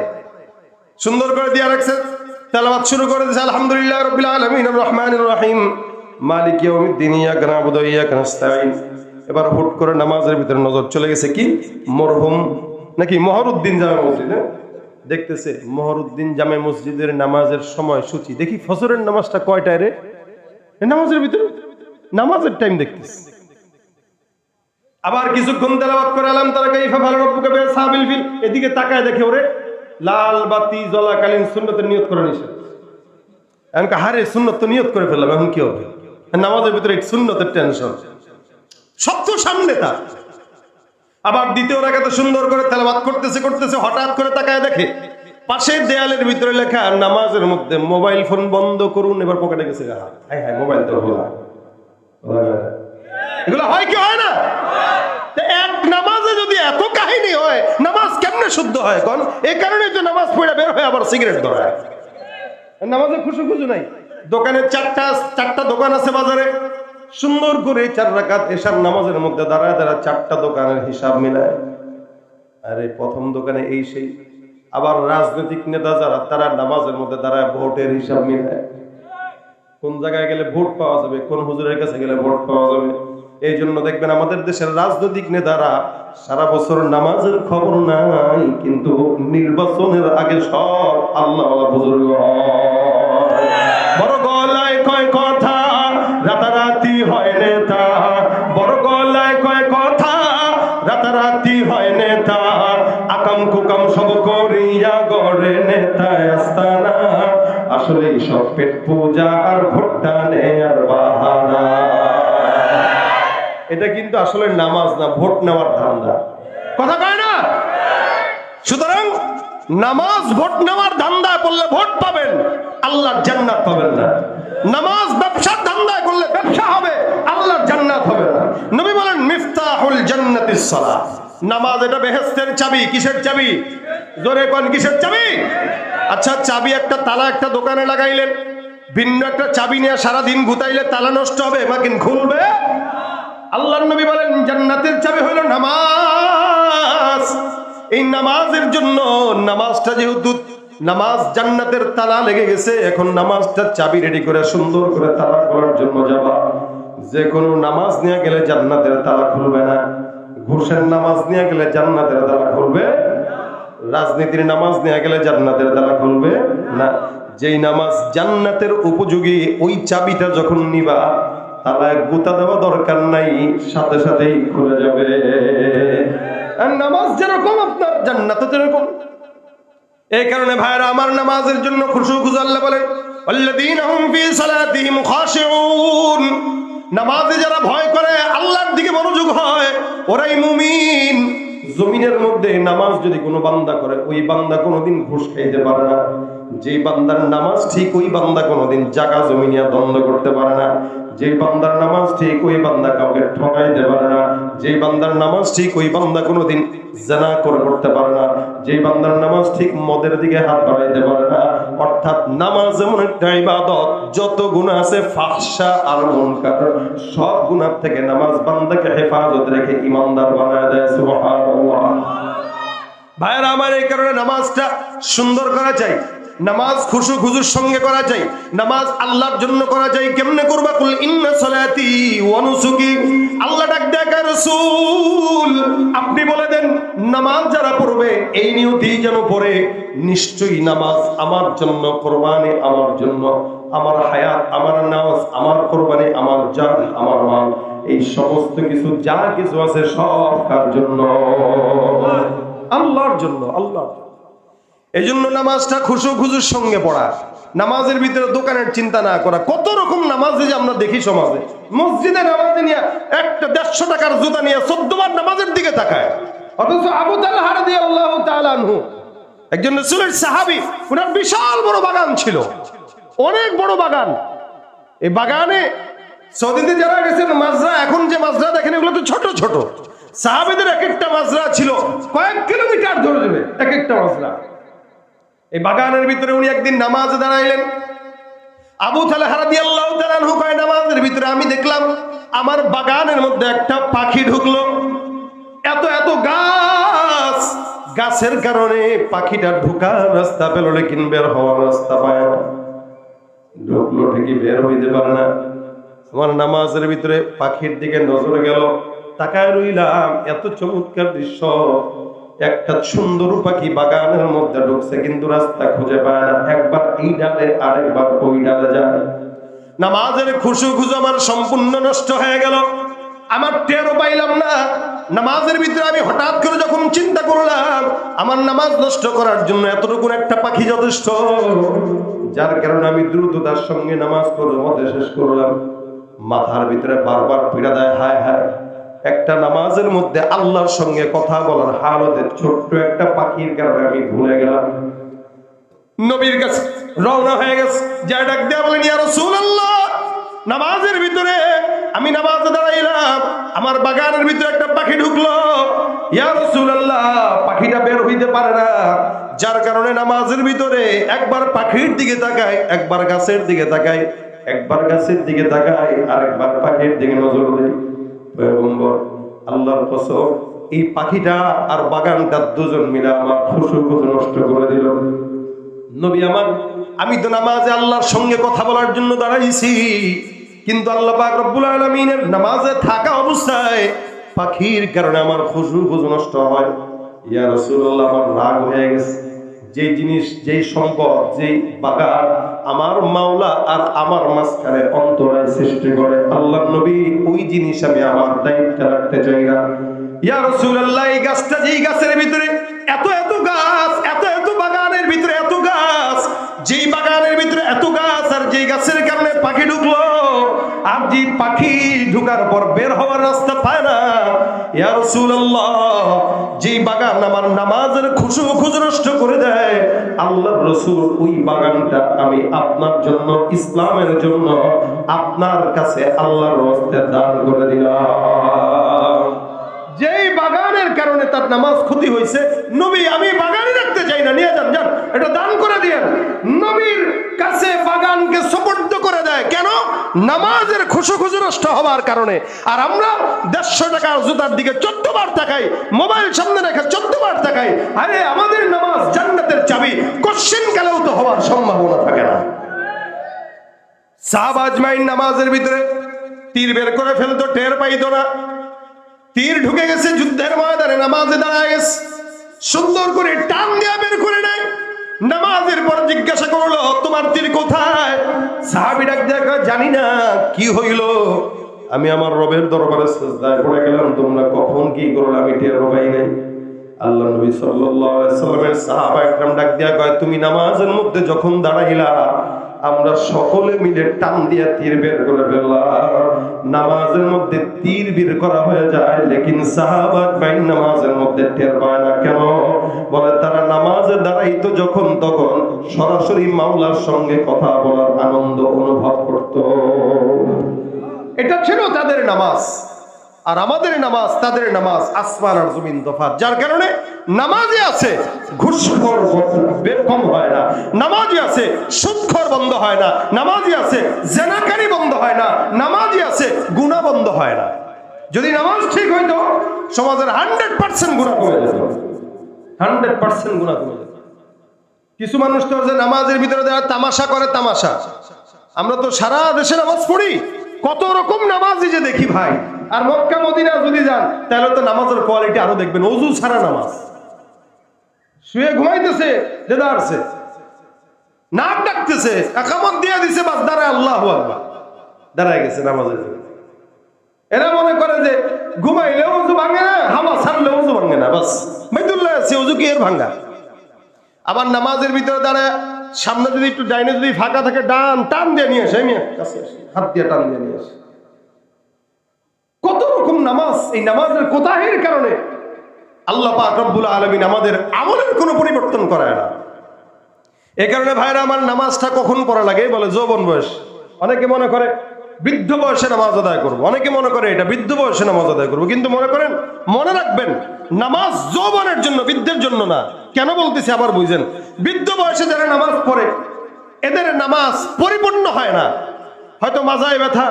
সুন্দর করে দিয়ে রাখছে, তেলাওয়াত শুরু করে দিয়েছে, আলহামদুলিল্লাহ রাব্বিল আলামিন আর রহমানির রহিম মালিক ইয়াউমিদ্দিন ইয়্যাকা না'বুদু ওয়া ইয়্যাকা নাস্তাঈন। এবার হুট করে নামাজের ভিতরে নজর চলে গেছে কি মরহুম নাকি মহরউদ্দিন জামে মসজিদে, দেখতেছে মহরউদ্দিন জামে মসজিদের নামাজের সময় সূচি। দেখি ফজরের নামাজটা কয়টায় রে? নামাজের ভিতরে নামাজের টাইম দেখতেছে। আবার কিছুক্ষণ তেলাওয়াত করে আলাম তারা কাইফা ফাআলা রাব্বুকা বিআসহাবিল ফিল, এদিকে তাকায় দেখে ওরে লাল বাতি জ্বলাকালীন সুন্নতের নিয়ত করে নিছে। এখন হারে সুন্নত তো নিয়ত করে ফেললাম, এখন কি হবে? নামাজের ভিতরে সুন্নতের টেনশন সব তো সামনে তার। আবার দ্বিতীয় রাকাতে সুন্দর করে তেলাওয়াত করতেছে, হঠাৎ করে তাকায় দেখে পাশের দেয়ালের ভিতরে লেখা নামাজের মধ্যে মোবাইল ফোন বন্ধ করুন। এবার পকেটে গেছে, হায় হায় মোবাইল তো হলো। এগুলো হয় কি হয় না? এক নামাজে যদি এত কাহিনী হয়, নামাজ কেমনে শুদ্ধ হয়? কোন এই কারণেই তো নামাজ পড়ে বের হয় আবার সিগারেট ধরায়। নামাজে খুশু খুশু নাই। দোকানে চারটা দোকান আছে বাজারে, সুন্দর করে 4 রাকাত এশার নামাজের মধ্যে দাঁড়ায় চারটা দোকানের হিসাব মিলায়। আরে প্রথম দোকানে এই সেই। আবার রাজনৈতিক নেতা যারা তারা নামাজের মধ্যে দাঁড়ায় ভোটের হিসাব মিলায়, কোন জায়গায় গেলে ভোট পাওয়া যাবে, কোন হুজুরের কাছে গেলে ভোট পাওয়া যাবে। এই জন্য দেখবেন আমাদের দেশের রাজনৈতিক নেতারা সারা বছর নামাজের খবর নাই, কিন্তু নির্বাচনের আগে সব আল্লাহওয়ালা বুজুর্গ বড় গলায় কয় কথা, রাতারাতি হয় নেতা। বড় গলায় কয় কথা, রাতারাতি হয় নেতা। আকাম কুকাম সব করিয়া গড়ে নেতায় আস্তানা। আসলে সব পেট পূজা আর ভোটটা নেয়ার বাহানা। এটা কিন্তু আসলে নামাজ না, ভোট নেওয়ার ধান্দা। কথা কয় না? সুতরাং নামাজ ভোট নেওয়ার ধান্দায় করলে ভোট পাবেন, আল্লাহর জান্নাত পাবেন না। নামাজ ব্যবসার ধান্দায় করলে ব্যবসা হবে, আল্লাহর জান্নাত হবে না। নবী বলেন মিফতাহুল জান্নাতিস সালাত। নামাজ এটা বেহেশতের চাবি। কিসের চাবি? জোরে কোন কিসের চাবি? আচ্ছা, চাবি একটা তালা একটা দোকানে লাগাইলেন, ভিন্ন একটা চাবি নিয়ে সারাদিন গুতাইলে তালা নষ্ট হবে, মাকিন খুলবে? আল্লাহর নবী বলেন জান্নাতের চাবি হলো নামাজ। এই নামাজের জন্য, নামাজটা যেহেতু নামাজ জান্নাতের তালা লেগে গেছে, এখন নামাজটা চাবি রেডি করে সুন্দর করে তালা করার জন্য যাবা। যে কোনো নামাজ নিয়ে গেলে জান্নাতের তালা খুলবে না। ঘুষের নামাজ নিয়ে গেলে জান্নাতের তালা খুলবে, রাজনীতির নামাজ নিয়ে গেলে জান্নাতের তালা খুলবে না। যেই নামাজ জান্নাতের উপযোগী, ওই চাবিটা যখন নিবা তালায় গুতা দেওয়া দরকার নাই, সাথে সাথেই খুলে যাবে। আর নামাজ যেরকম আপনার জান্নাত যেরকম। এই কারণে ভাইরা আমার, নামাজের জন্য খুশু খুশু আল্লাহ বলেন আল্লাযীনা হুম ফী সালাতিহিম খাশিউন। নামাজে যারা ভয় করে, আল্লাহর দিকে মনোযোগ হয়, ওরাই মুমিন। জমিনের মধ্যে নামাজ যদি কোনো বান্দা করে, ওই বান্দা কোনোদিন ঘুষ খাইতে পারে না। যে বান্দার নামাজ ঠিক, ওই বান্দা কোনোদিন জায়গা জমি নিয়ে দ্বন্দ্ব করতে পারে না। যে বান্দার নামাজ ঠিক, ওই বান্দা কাউকে ঠকাইতে পারে না। যে বান্দার নামাজ ঠিক, ওই বান্দা কোনোদিন জিনা করতে পারে না। যে বান্দার নামাজ ঠিক, মদের দিকে হাত বাড়াইতে পারে না। অর্থাৎ নামাজ এমন একটা ইবাদত, যত গুনাহ আছে ফাহশা আর মুনকার, সব গুনাহ থেকে নামাজ বান্দাকে হেফাজত রেখে ইমানদার বানায় দেয়। সুবহানাল্লাহ। ভাইরা আমার, এই কারণে নামাজটা সুন্দর করা চাই। নামাজ খুশু খুজুর সঙ্গে করা যায়, নামাজ আল্লাহর জন্য করা যায়। কেমনে করবা? কুল ইন্না সলাতি ওয়া নুসুকি। আল্লাহ ডাক দেয় রাসূল আপনি বলে দেন নামাজ যারা পড়বে এই নিয়তেই যেন পড়ে, নিশ্চয়ই নামাজ আমার জন্য, কোরবানি আমার জন্য, আমার হায়াত, আমার নামাজ, আমার কোরবানি, আমার জান, আমার মাল, এই সমস্ত কিছু যা কিছু আছে সব কার জন্য? আল্লাহর জন্য, আল্লাহর জন্য। এই জন্য নামাজটা খুশু খুজুর সঙ্গে পড়া, নামাজের ভিতরে দোকানের চিন্তা না করা। কত রকম নামাজে যে আমরা দেখি সমাজে, মসজিদে নামাজে নিয়ে একটা 150 টাকার জুতা নিয়ে 14 বার নামাজের দিকে তাকায়। অথচ আবু তালহা রাদিয়াল্লাহু তাআলা আনহু একজন রাসূলের সাহাবী, ওনার বিশাল বড় বাগান ছিল, অনেক বড় বাগান। এই বাগানে সৌদিতে যারা গেছেন মাজরা, এখন যে মাজরা দেখেন এগুলো তো ছোট ছোট, সাহাবীদের এক একটা মাজরা ছিল কয়েক কিলোমিটার ধরে যাবে এক একটা মাজরা। এই বাগানের ভিতরে উনি একদিন নামাজে দাঁড়াইলেন। আবু তালহা রাদিয়াল্লাহু তাআলা আনহু কয় নামাজের ভিতরে আমি দেখলাম আমার বাগানের মধ্যে একটা পাখি ঢুকলো। এত এত গাছ, গাছের কারণে পাখিটা ঢুকার রাস্তা পেল, লেকিন বের হওয়ার রাস্তা পায় না। ঢুকলো ঠিকই, বের হইতে পারে না। আমার নামাজের ভিতরে পাখির দিকে নজর গেল, তাকায় রইলাম, এত চমৎকার দৃশ্য, একটা সুন্দর পাখি বাগানের মধ্যে ঢুকছে কিন্তু রাস্তা খুঁজে পায় না। একবার এই ডালে আরেকবার ওই ডালে যায়। নামাজের খুশু খুশু আমার সম্পূর্ণ নষ্ট হয়ে গেল, আমার টেরও পাইলাম না। নামাজের ভিতরে আমি হঠাৎ করে যখন চিন্তা করলাম আমার নামাজ নষ্ট করার জন্য এতটুকু একটা পাখি যথেষ্ট, যার কারণে আমি দ্রুততার সঙ্গে নামাজ করে মধ্যে শেষ করলাম। মাথার ভিতরে বারবার পীড়া দেয়, হায় হায়, একটা নামাজের মধ্যে আল্লাহর সঙ্গে কথা বলার হালতে ছোট্ট একটা পাখির কারণে আমি ভুলে গেলাম। নবীর কাছে রওনা হয়ে গেছে, যা ডাক দেয়া বলেন ইয়া রাসূলুল্লাহ, নামাজের ভিতরে আমি নামাজে দাঁড়াইলাম, আমার বাগানের ভিতরে একটা পাখি ঢুকলো। ইয়া রাসূলুল্লাহ, পাখিটা বের হইতে পারে না, যার কারণে নামাজের ভিতরে একবার পাখির দিকে তাকাই, একবার গাছের দিকে তাকাই, একবার গাছের দিকে তাকাই, আরেকবার পাখির দিকে নজর দেই। পয়গম্বর, আল্লাহর কসম, এই পাখিটা আর বাগানটা দুজন মিলে আমার খুশু খুশু নষ্ট করে দিল। নবী আমার, আমি তো নামাজে আল্লাহর সঙ্গে কথা বলার জন্য দাঁড়াইছি, কিন্তু আল্লাহ পাক রব্বুল আলামিনের নামাজে থাকা অবস্থায় পাখির কারণে আমার খুশু খুশু নষ্ট হয়। ইয়া রাসূলুল্লাহ, আমার রাগ হয়ে গেছে। যেই জিনিস, যেই সম্পদ, যেই বাগান আমার মাওলা আর আমার মাঝখানে অন্তরায় সৃষ্টি করে আল্লাহর নবী, ওই জিনিস আমি আমার দায়িত্ব রাখতে চাই না। ইয়া রাসূলুল্লাহ, এই গাছটা, যেই গাছের ভিতরে এত এত গাছ, এত এত বাগানের ভিতরে এত গাছ, যেই বাগানের ভিতরে এত গাছ আর যেই গাছের কারণে পাখি ঢুকলো, আর যে পাখি ঢুকার পর বের হওয়ার রাস্তা পায় না, ইয়া রাসূলুল্লাহ, যেই বাগান আমার নামাজের খুশু খুশু নষ্ট করে দেয়, আল্লাহর রাসূল, ওই বাগানটা আমি আপনার জন্য, ইসলামের জন্য আপনার কাছে আল্লাহর রাস্তে দান করে দিলাম। যেই বাগানের কারণে তার নামাজ ক্ষতি হয়েছে, নবী, আমি বাগানে রাখতে চাই না, নিয়ে যান, যান, এটা দান করে দিয়েন। নবীর কাছে বাগানকে সুপর্দ করে দেয়। কেন? নামাজের খুশু খুশু নষ্ট হওয়ার কারণে। আর আমরা 150 টাকার জুতার দিকে 14 বার তাকাই, মোবাইল সামনে রেখে 14 বার তাকাই। আরে আমাদের নামাজ জান্নাতের চাবি, কোশ্চেন কালেও তো হওয়ার সম্ভাবনা থাকে না। সাহাবা আজমাইন নামাজের ভিতরে তীর বের করে ফেলতো, টের পাইতো না। তীর ঢুকে গেছে যুদ্ধের ময়দানে, নামাজে দাঁড়ায় গেছে, সুন্দর করে টান দিয়ে বের করে নেয়। নামাজের পর জিজ্ঞাসা করলো, তোমার তীর কোথায়? সাহাবী ডাক দিয়ে কয়, জানি না কি হইল, আমি আমার রবের দরবারে সিজদায় পড়ে গেলাম, তোমরা কখন কি করলে আমি টের পাই নাই। আল্লাহ নবী সাল্লাল্লাহু আলাইহি সাল্লামের সাহাবা একরাম ডাক দিয়া কয়, তুমি নামাজের মধ্যে যখন দাঁড়াইলা, আমরা সকলে মিলে টান দিয়া তীর বের করে ফেললাম। নামাজের মধ্যে তীর বের করা হয়ে যায়, লেকিন সাহাবা ভাই নামাজের মধ্যে টের পায় না। কেন? বলে তারা নামাজে দাঁড়াইতো যখন তখন সরাসরি মাওলার সঙ্গে কথা বলার আনন্দ অনুভব করত। এটা ছিল তাদের নামাজ। আর আমাদের নামাজ, তাদের নামাজ আসমান আর জমিন তফাৎ। যার কারণে নামাজে আছে ঘুষখোর বেকম হয় না, নামাজে আছে সুদখোর বন্ধ হয় না, নামাজে আছে জেনাকারী বন্ধ হয় না, নামাজে আছে গুনাহ বন্ধ হয় না। যদি নামাজ ঠিক হইতো, সমাজের 100% গুনাহ কমে যেত, 100% গুনাহ কমে যেত। কিছু মানুষ তো যে নামাজের ভিতরে যারা তামাশা করে, তামাশা। আমরা তো সারা দেশে নামাজ পড়ি, কত রকম নামাজই যে দেখি ভাই। আর মক্কা মদিনা যদি যান তাহলে তো নামাজের কোয়ালিটি আরো দেখবেন। ওযু ছাড়া নামাজ, শুয়ে ঘুমাইতেছে, দেদারছে, নাক ডাকতেছে, একামত দিয়ে দিছে, বাস দাঁড়ায় আল্লাহু আকবার, দাঁড়ায় গেছে নামাজের জন্য। এরা মনে করে যে ঘুমাইলে ওযু ভাঙে না, হাওয়া ছাড়লে ওযু ভাঙে না, বাস বাইতুল্লাহ আছে, ওযু কি এর ভাঙা? আবার নামাজের ভিতরে দাঁড়ায় সামনে যদি একটু ডাইনে যদি ফাঁকা থাকে, ডান টান দিয়ে নিয়ে আসে, হাত দিয়ে টান দিয়ে নিয়ে আসে। কত রকম নামাজ। এই নামাজের কোতাহের কারণে আল্লাহ পাক রব্বুল আলামিন আমাদের আমলের কোনো পরিবর্তন করায় না। এই কারণে ভাইরা আমার, নামাজটা কখন পড়া লাগে বলে যৌবন বয়স। অনেকে মনে করে বৃদ্ধ বয়সে নামাজ আদায় করবো, অনেকে মনে করে এটা বৃদ্ধ বয়সে নামাজ আদায় করবো। কিন্তু মনে রাখবেন, নামাজ যৌবনের জন্য, বৃদ্ধের জন্য না। কেন বলতেছি আবার বুঝেন। বৃদ্ধ বয়সে যারা নামাজ পড়ে এদের নামাজ পরিপূর্ণ হয় না। হয়তো মাজায় ব্যথা,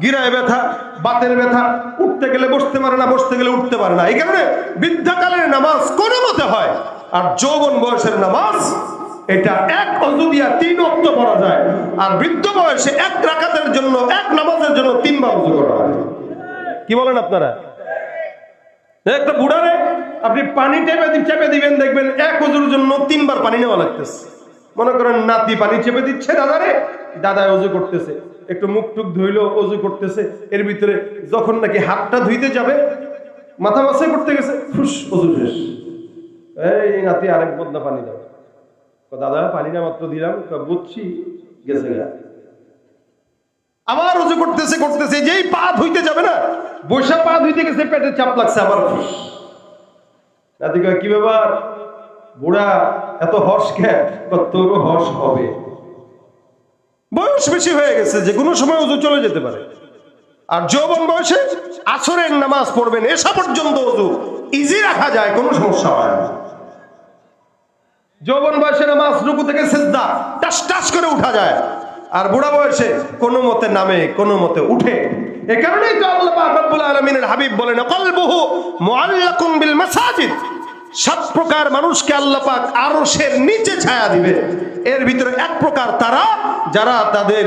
গিরায় ব্যথা, বাতের ব্যথা, উঠতে গেলে বসতে পারে না, বসতে গেলে উঠতে পারে না। এই কারণে বৃদ্ধাকালের নামাজ কোনো মতে হয়। আর যৌবন বয়সের নামাজ এটা এক অজু দিয়া 3 ওয়াক্ত পড়া যায়। আর বৃদ্ধ বয়সে 1 রাকাতের জন্য, 1 নামাজের জন্য 3 বার ওযু করা হয়। কি বলেন আপনারা? একটা বুড়ারে আপনি পানি চেপে দিবেন, দেখবেন 1 ওযুর জন্য 3 বার পানি নেওয়া লাগতেছে। মনে করেন নাতি পানি চেপে দিচ্ছে দাদারে, দাদা ওযু করতেছে, একটু মুখ টুক ধুইলো, ওযু করতেছে। এর ভিতরে যখন নাকি হাতটা ধুইতে যাবে, মাথা মাসাই করতে গেছে, ফুস, ওযু শেষ। এই নাতি আরেক বদনা পানি দাও। দাদা পানি না মাত্র দিলাম, বুঝছি, গেছে গা। আবার ওযু করতেছে, যেই পা ধুইতে যাবে না, বৈশা পা ধুইতে গেছে, পেটে চাপ লাগছে, আবার নাতি কয় কি ব্যাপার বুড়া, এত হর্ষ কে? তোরও হর্ষ হবে, বয়স বেশি হয়ে গেছে, যে কোনো সময় ওযু চলে যেতে পারে। আর যৌবন বয়সে আসরের নামাজ পড়বেন, এসা পর্যন্ত ওযু ইজি রাখা যায়, কোনো সমস্যা হয় না। যৌবন বয়সে নামাজ রুকু থেকে সিজদা টাস টাস করে উঠা যায়। আর বুড়া বয়সে কোনো মতে নামে, কোনো মতে উঠে। এই কারণেই তো আল্লাহ পাক রব্বুল আলামিনের হাবিব বলেন, কলবুহু মুআল্লাকুন বিল মাসাজিদ। 7 প্রকার মানুষকে আল্লাহ পাক আরশের নিচে ছায়া দিবে। এর ভিতরে 1 প্রকার তারা, যারা তাদের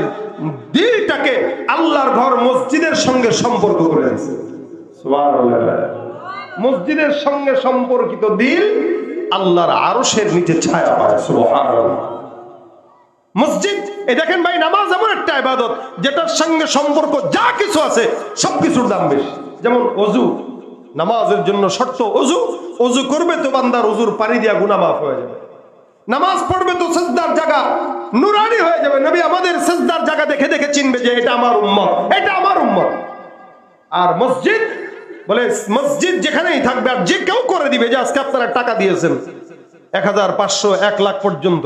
দিলটাকে আল্লাহর ঘর মসজিদের সঙ্গে সম্পর্ক করে দিয়েছে। সুবহানাল্লাহ। মসজিদের সঙ্গে সম্পর্কিত দিল আল্লাহর আরশের নিচে ছায়া পায়। সুবহানাল্লাহ। মসজিদ, এই দেখেন ভাই, নামাজ এমন একটা ইবাদত যেটার সঙ্গে সম্পর্ক যা কিছু আছে সবকিছুর দাম বেশি। যেমন ওযু, নামাজের জন্য শর্ত ওযু। ওযু করবে তো বান্দার ওযুর পানি দিয়া গুনাহ মাফ হয়ে যাবে। নামাজ পড়বে তো সিজদার জায়গা নুরানি হয়ে যাবে। নবী আমাদের সিজদার জায়গা দেখে দেখে চিনবে যে এটা আমার উম্মত, এটা আমার উম্মত। আর মসজিদ বলে, মসজিদ যেখানেই থাকবে, আর যে কেউ করে দিবে, যে আজকে আপনারা টাকা দিয়েছেন 1000, 500, 1 লাখ পর্যন্ত,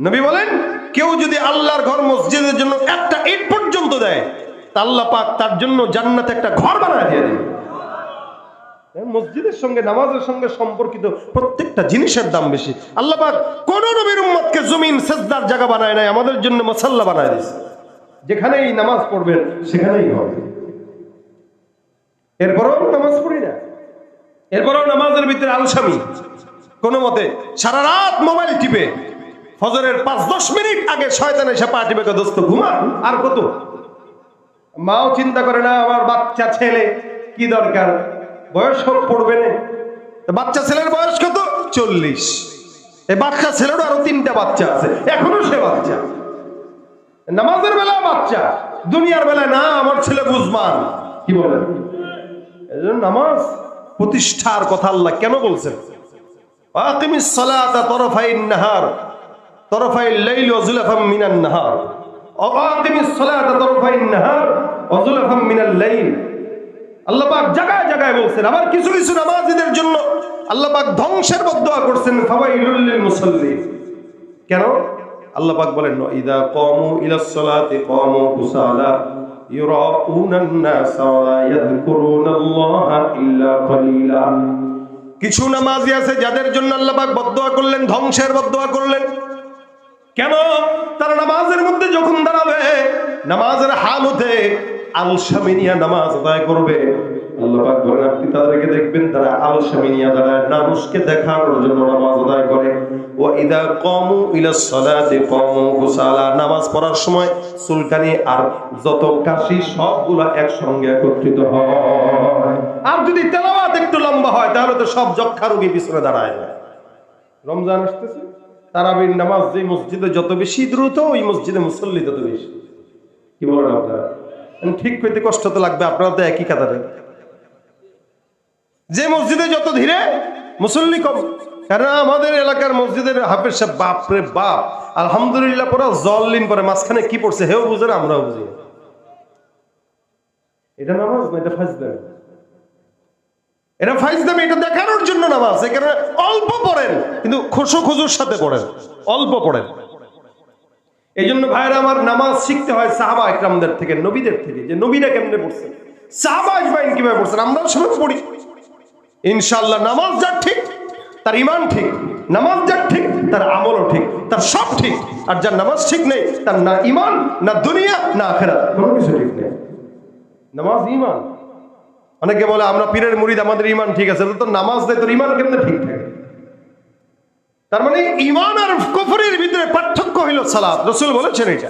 নবী বলেন কেউ যদি আল্লাহর ঘর মসজিদের জন্য একটা ইট পর্যন্ত দেয়, তা আল্লাহ পাক তার জন্য জান্নাতে একটা ঘর বানায় দিয়ে দিবে। মসজিদের সঙ্গে, নামাজের সঙ্গে সম্পর্কিত প্রত্যেকটা জিনিসের দাম বেশি। আল্লাহ পাক কোন নবীর উম্মতকে জমিন সিজদার জায়গা বানায় নাই, আমাদের জন্য মুসাল্লা বানায় দিয়েছে। যেখানেই নামাজ পড়বেন সেখানেই হবে। এরপরও নামাজ পড়ি না, এরপরও নামাজের ভিতরে আলসামি। কোনো মতে সারা রাত মোবাইল টিপে, ফজরের 5-10 মিনিট আগে শয়তান এসে পা টিপে, দোস্ত ঘুমা, আর কত? মাও চিন্তা করে না, আমার বাচ্চা ছেলে, কি দরকার, বয়স হোক, পড়বে না। বাচ্চা ছেলের বয়স কত? 40। এই বাচ্চা ছেলেরও আরো 3টা বাচ্চা আছে, এখনো সে বাচ্চা। নামাজের বেলা বাচ্চা, দুনিয়ার বেলায় না, আমার ছেলে বুঝমান। কি বলেন? এজন্য নামাজ প্রতিষ্ঠার কথা আল্লাহ কেন বলছেন? আকিমিস সালাতা তরফাইন নাহার, তরফাইল লাইল ওয়া যুলাফাম মিনান নাহার। আকিমিস সালাতা তরফাইন নাহার ওয়া যুলাফাম মিনাল লাইল। আল্লাহ পাক জায়গায় জায়গায় বলছেন। আবার কিছু কিছু নামাজীদের জন্য আল্লাহ পাক ধ্বংসের বদদুয়া করছেন, ফাওয়াইলুল লিল মুসাল্লিন। কেন? আল্লাহ পাক বলেন, ইযা কামু ইলাস সালাতি কামু কুসালা ইউরাউনান নাস ওয়া ইয়াযকুরুনাল্লাহা ইল্লা কলিলা। কিছু নামাজি আছে যাদের জন্য আল্লাহ পাক বদদুয়া করলেন, ধ্বংসের বদদুয়া করলেন। কেন? তারা নামাজের মধ্যে যখন দাঁড়াবে, নামাজের হালতে আলসামি নিয়ে নামাজ আদায় করবে, আল্লাহ পাক বলেন আপনি তাদেরকে দেখবেন তারা আলসামি নিয়ে দাঁড়ায়, মানুষকে দেখানোর জন্য নামাজ আদায় করে। ওয়া ইদা কামু ইলা সালাতি কামু কুসালা, নামাজ পড়ার সময় চুলকানি আর যত কাশি সবগুলা একসঙ্গে একত্রিত হয়। আর যদি তেলাওয়াত একটু লম্বা হয় তাহলে তো সব যক্ষা রোগী পিছনে দাঁড়ায় যায়। রমজান আসতেছে, তারাবির নামাজ যে মসজিদে যত বেশি দ্রুত ওই মসজিদে মুসল্লি তত বেশি। কি বলেন আপনারা? ঠিক পেতে কষ্ট তো লাগবে, আপনারা তো একই কাতারে। যে মসজিদে যত ধীরে মুসল্লি কম, কারণ আমাদের এলাকার মসজিদের হাফেজ সাহেব বাপরে বাপ আলহামদুলিল্লাহ পরে জল্লিন করে মাঝখানে কি পড়ছে হেও বুঝে না আমরাও বুঝি। এটা নামাজ না, এটা ফাজলামি। এটা ফাজলামি, এটা দেখানোর জন্য নামাজ। এই কারণে অল্প পড়েন কিন্তু খুশু খুজুর সাথে পড়েন, অল্প পড়েন। এই জন্য ভাইরা আমার, নামাজ শিখতে হয় সাহাবা ইকরামদের থেকে, নবীদের থেকে, যে নবীরা কেমনে পড়ছেন, সাহাবা আজমাইন কিভাবে পড়ছেন, আমরা সবাই পড়ি। ইনশাআল্লাহ নামাজ যার ঠিক তার ঈমান ঠিক, নামাজ যার ঠিক তার আমলও ঠিক, তার সব ঠিক। আর যার নামাজ ঠিক নেই তার না ঈমান, না দুনিয়া, না আখিরাত, কোনো কিছু ঠিক নেই। নামাজ ঈমান। অনেকে বলে আমরা পীরের মুরিদ, আমাদের ঈমান ঠিক আছে, তো নামাজ নেই তোর ঈমান কেমনে ঠিক থাকে? তার মানে ঈমান আর কুফরের ভিতরে পার্থক্য হলো সালাত। রাসূল বলেছেন এটা,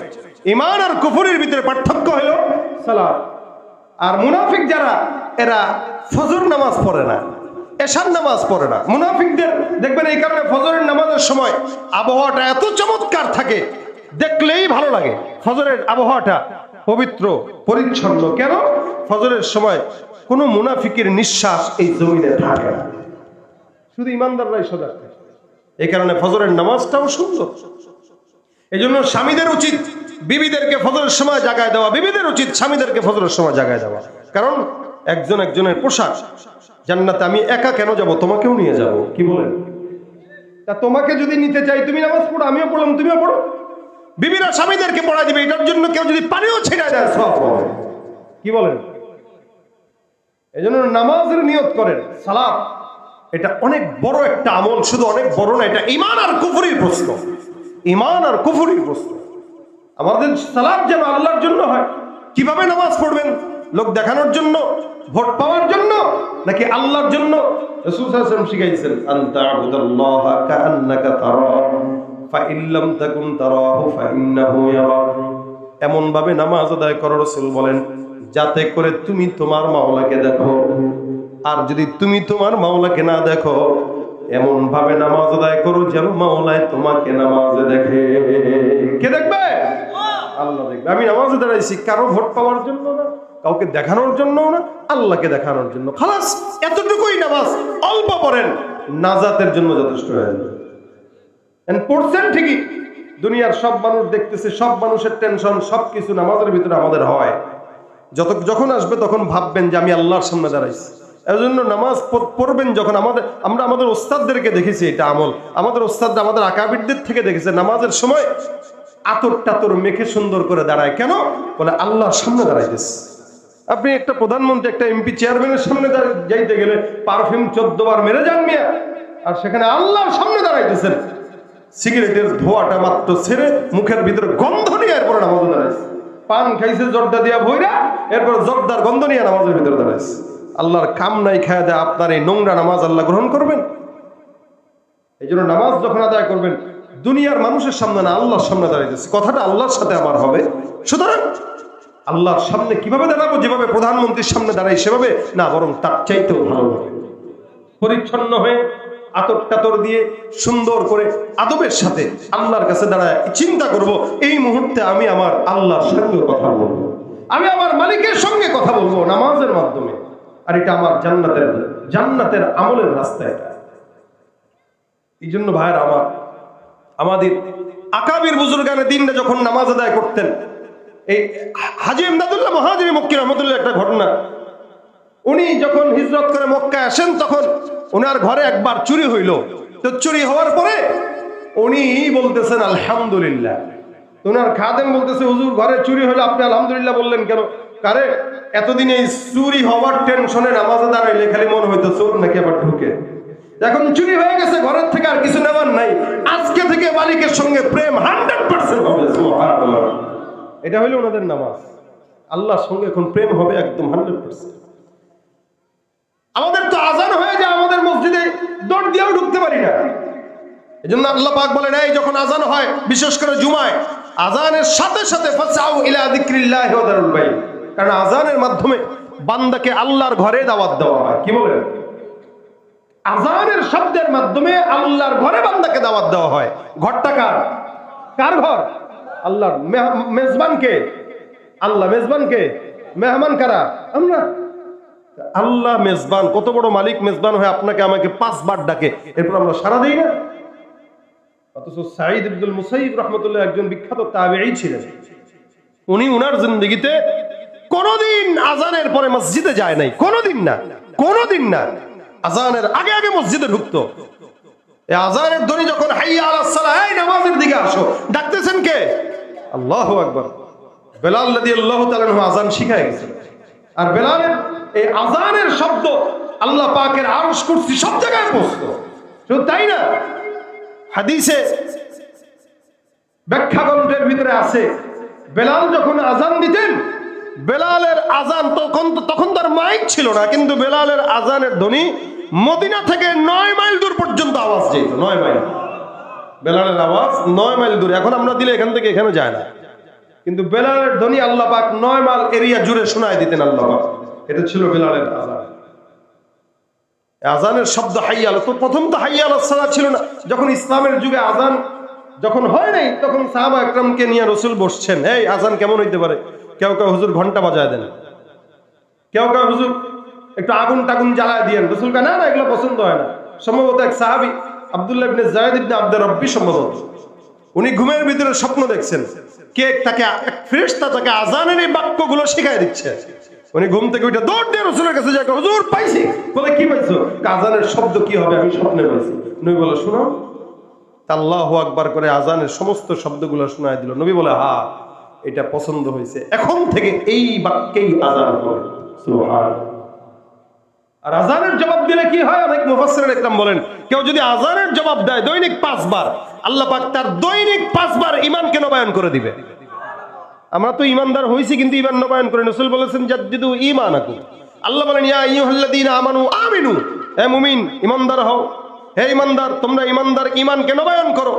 ঈমান আর কুফরের ভিতরে পার্থক্য হলো সালাত। আর মুনাফিক যারা, এরা ফজর নামাজ পড়ে না, এশার নামাজ পড়ে না। মুনাফিকদের দেখবেন এই কারণে ফজরের নামাজের সময় আবহাওয়াটা এত চমৎকার থাকে, দেখলেই ভালো লাগে। ফজরের আবহাওয়াটা পবিত্র পরিচ্ছন্ন। কেন? ফজরের সময় কোনো মুনাফিকের নিঃশ্বাস এই জমিনে থাকে না, শুধু ইমানদাররাই সজাগ থাকে। এই কারণে ফজরের নামাজটাও সুন্দর। এই জন্য স্বামীদের উচিত বিবিদেরকে ফজরের সময় জাগায় দেওয়া, বিবিদের উচিত স্বামীদেরকে ফজরের সময় জাগায় দেওয়া। কারণ একজন একজনের পোশাক। জান্নাতে আমি একা কেন যাব, তোমাকেও নিয়ে যাব। কি বলেন? তা তোমাকে যদি নিতে চাই, তুমি নামাজ পড়ো, আমিও পড়লাম, তুমিও পড়ো। বিবিরা স্বামীদেরকে পড়া দিবে, এটার জন্য কেউ যদি পানিও ছেড়ে দেয় সব হবে। কি বলেন? এই জন্য নামাজের নিয়ত করেন। সালাত এটা অনেক বড় একটা আমল, শুধু অনেক বড় না, এটা ঈমান আর কুফরির প্রশ্ন। ঈমান আর কুফরির প্রশ্ন। আমাদের সালাত যেন আল্লাহর জন্য হয়। কিভাবে নামাজ পড়বেন? লোক দেখানোর জন্য, ভোট পাওয়ার জন্য, নাকি আল্লাহর জন্য? রাসূল সাল্লাল্লাহু আলাইহি ওয়াসাল্লাম শিখাইছেন, আনতা আবুদাল্লাহা কাআন্নাকা তারাহু ফাইন লাম তাকুন তারাহু ফাইন্নাহু ইয়ারাক। এমন ভাবে নামাজ আদায় করো, রাসূল বলেন, যাতে করে তুমি তোমার মাওলাকে দেখো। আর যদি তুমি তোমার মাওলাকে না দেখো, এমন ভাবে নামাজ আদায় করো যেন মাওলায় তোমাকে নামাজে দেখে। কে দেখবে? আল্লাহ দেখবে। আমি নামাজে দাঁড়াইছি কারো ভোট পাওয়ার জন্য না, কাউকে দেখানোর জন্য না, আল্লাহকে দেখানোর জন্য। খালাস, এতটুকুই নামাজ। অল্প পড়েন, নাজাতের জন্য যথেষ্ট হয়ে যাবে। পড়ছেন ঠিকই, দুনিয়ার সব মানুষ দেখতেছে, সব মানুষের টেনশন, সবকিছু নামাজের ভিতরে আমাদের হয়। যখন আসবে তখন ভাববেন যে আমি আল্লাহর সামনে দাঁড়াইছি। এই জন্য নামাজ পড়বেন যখন আমরা আমাদের ওস্তাদদেরকে দেখেছি, এটা আমল। আমাদের ওস্তাদরা আমাদের আকাবিরদের থেকে দেখেছে, নামাজের সময় আতর টাতর মেখে সুন্দর করে দাঁড়ায়। কেন? বলে আল্লাহর সামনে দাঁড়াইতেছে। আপনি একটা প্রধানমন্ত্রী, একটা এমপি চেয়ারম্যানের সামনে যাইতে গেলে পারফিউম 14 বার মেরে যান মিয়া, আর সেখানে আল্লাহর সামনে দাঁড়াইতেছেন। সিগারেটের ধোঁয়াটা মাত্র ছেড়ে মুখের ভিতরে গন্ধ নিয়ে এরপরে নামাজে দাঁড়াইছে। পান খাইছে জর্দা দিয়া ভইরা, এরপর জর্দার গন্ধ নিয়ে নামাজের ভিতরে দাঁড়াইছে। আল্লাহর কাম নাই খায়া দেয়, আপনার এই নোংরা নামাজ আল্লাহ গ্রহণ করবেন? এই জন্য নামাজ যখন আদায় করবেন, দুনিয়ার মানুষের সামনে না, আল্লাহর সামনে দাঁড়াইতেছে। কথাটা আল্লাহর সাথে আমার হবে। সুতরাং আল্লাহর সামনে কিভাবে দাঁড়াবো? যেভাবে প্রধানমন্ত্রীর সামনে দাঁড়াই সেভাবে না, বরং তার চাইতেও ভালোভাবে পরিচ্ছন্ন হয়ে, আতর টাতর দিয়ে, সুন্দর করে আদবের সাথে আল্লাহর কাছে দাঁড়ায় চিন্তা করব, এই মুহূর্তে আমি আমার আল্লাহর সঙ্গে কথা বলবো, আমি আমার মালিকের সঙ্গে কথা বলবো নামাজের মাধ্যমে। আর এটা আমার জান্নাতের আমলের রাস্তা। এটা এই জন্য ভাইয়ের আমার, আমাদের আকাবির বুজুর্গানে দিনটা যখন নামাজ আদায় করতেন, এই হাজী ইমদাদুল্লাহ মুহাজিরি মক্কি রহমতুল্লাহ একটা ঘটনা। উনি যখন হিজরত করে মক্কায় আসেন, তখন ওনার ঘরে একবার চুরি হইল। তো চুরি হওয়ার পরে উনি বলতেছেন আলহামদুলিল্লাহ। ওনার খাদেম বলতেছে, হুজুর ঘরে চুরি হলো, আপনি আলহামদুলিল্লাহ বললেন কেন? কারে এতদিন এই চুরি হওয়ার টেনশনে নামাজে দাঁড়াইলে খালি মনে হইতো চোর নাকি আবার ঢুকে। এখন চুরি হয়ে গেছে, ঘরের থেকে আর কিছু নেওয়ার নাই, আজকে থেকে মালিকের সঙ্গে প্রেম 100% হবে। সুবহানাল্লাহ। এটা হইলো ওনাদের নামাজ। আল্লাহর সঙ্গে এখন প্রেম হবে একদম 100%। আমাদের তো আজান হয়ে যায়, আমাদের মসজিদে দৌড় দিয়েও ঢুকতে পারি না। এই জন্য আল্লাহ পাক বলেন, এই যখন আজান হয়, বিশেষ করে জুমায়, আজানের সাথে সাথে ফাসআউ ইলা যিকরিল্লাহি ওয়া যারুল বাই', কারণ আজানের মাধ্যমে বান্দাকে আল্লাহর ঘরে দাওয়াত দেওয়া হয়। কি বলেন? আজানের শব্দের মাধ্যমে আল্লাহর ঘরে বান্দাকে দাওয়াত দেওয়া হয়। ঘরটা কার? কার ঘর? আল্লাহর। মেজবান কে? আল্লাহ। মেজবান কে? মেহমান কারা? আমরা। আল্লাহ মেজবান, কত বড় মালিক মেজবান হয়ে আপনাকে আমাকে 5 বার ডাকে, এরপর আমরা সাড়া দিই না। অথচ সাঈদ ইবনুল মুসাইয়িব রাহমাতুল্লাহ একজন বিখ্যাত তাবেঈ ছিলেন। উনি উনার জিন্দেগিতে কোনদিন আজানের পরে মসজিদে যায় নাই, কোনদিন না, কোনদিন না। আজানের আগে আগে মসজিদে ঢুকতো। এই আজানের ধ্বনি যখন হাইয়া আলাস সালাহ, এই নামাজের দিকে আসো, ডাকতেছেন কে? আল্লাহু আকবার। বেলাল রাদিয়াল্লাহু তাআলা আনহু আজান শিখায় গেছে। আর বেলালের এই আজানের শব্দ আল্লাহ পাকের আরশ, কুরসি সব জায়গায় পৌঁছতো। শুধু তাই না, হাদিসে ব্যাখ্যা গ্রন্থের ভিতরে আছে, বেলাল যখন আজান দিতেন, বেলালের আজান তখন তার মাইক ছিল না, কিন্তু বেলালের আজানের ধ্বনি মদিনা থেকে 9 মাইল দূর পর্যন্ত আওয়াজ যেত। 9 মাইল বেলালের আওয়াজ, 9 মাইল দূর। এখন আমরা দিলে এখান থেকে এখানে যায় না, কিন্তু বেলালের ধ্বনি আল্লাহ পাক 9 মাইল এরিয়া জুড়ে শোনায় দিতেন আল্লাহ পাক। এটা ছিল বেলালের আজান। আজানের শব্দ হাইয়া আলাস, তো প্রথম তো হাইয়া আলাস সালাহ ছিল না। যখন ইসলামের যুগে আজান যখন হয় নাই, তখন সাহাবা একরামকে নিয়ে রাসূল বসছেন, এই আজান কেমন হইতে পারে? কেউ কেউ হুজুর ঘন্টা বাজায় দেন, কেউ কেউ হুজুর একটু আগুন টাগুন জ্বালায় দিয়েন। রাসূল কয়, না না, এগুলো পছন্দ হয় না। সম্ভবত এক সাহাবী আব্দুল্লাহ ইবনে যায়েদ ইবনে আব্দুর রাব্বি, সম্ভবত উনি ঘুমের ভিতরে স্বপ্ন দেখছেন, কে তাকে এক ফেরেশতা তাকে আজানের এই বাক্যগুলো শিখায় দিচ্ছে। উনি ঘুম থেকে উঠে দৌড় দিয়ে রাসূলের কাছে যায়, হুজুর পাইছি। বলে, কি পাইছো? আজানের শব্দ কি হবে? আমি স্বপ্নে পাইছি। নবী বলে, শোনো। আল্লাহু আকবার করে আজানের সমস্ত শব্দগুলো শোনায় দিল। নবী বলে, হ্যাঁ, এটা পছন্দ হয়েছে, এখন থেকে এই বাক্যেই আজান হবে। সুবহানাল্লাহ। আর আজানের জবাব দিলে কি হয়? অনেক মুফাসসিরিন ইকরাম বলেন, কেউ যদি আজানের জবাব দেয় দৈনিক 5 বার, আল্লাহ পাক তার দৈনিক 5 বার ঈমানকে নবায়ন করে দিবে। আমরা তো ঈমানদার হইছি, কিন্তু ঈমান নবায়ন করি। রাসূল বলেছেন, জাদ্দিদু ঈমানাকুম। আল্লাহ বলেন, ইয়া আইয়ুহাল্লাযীনা আমানু আমিনু, হে মুমিন ঈমানদার হও। হে ঈমানদার, তোমরা ঈমানদার, ঈমানকে নবায়ন করো।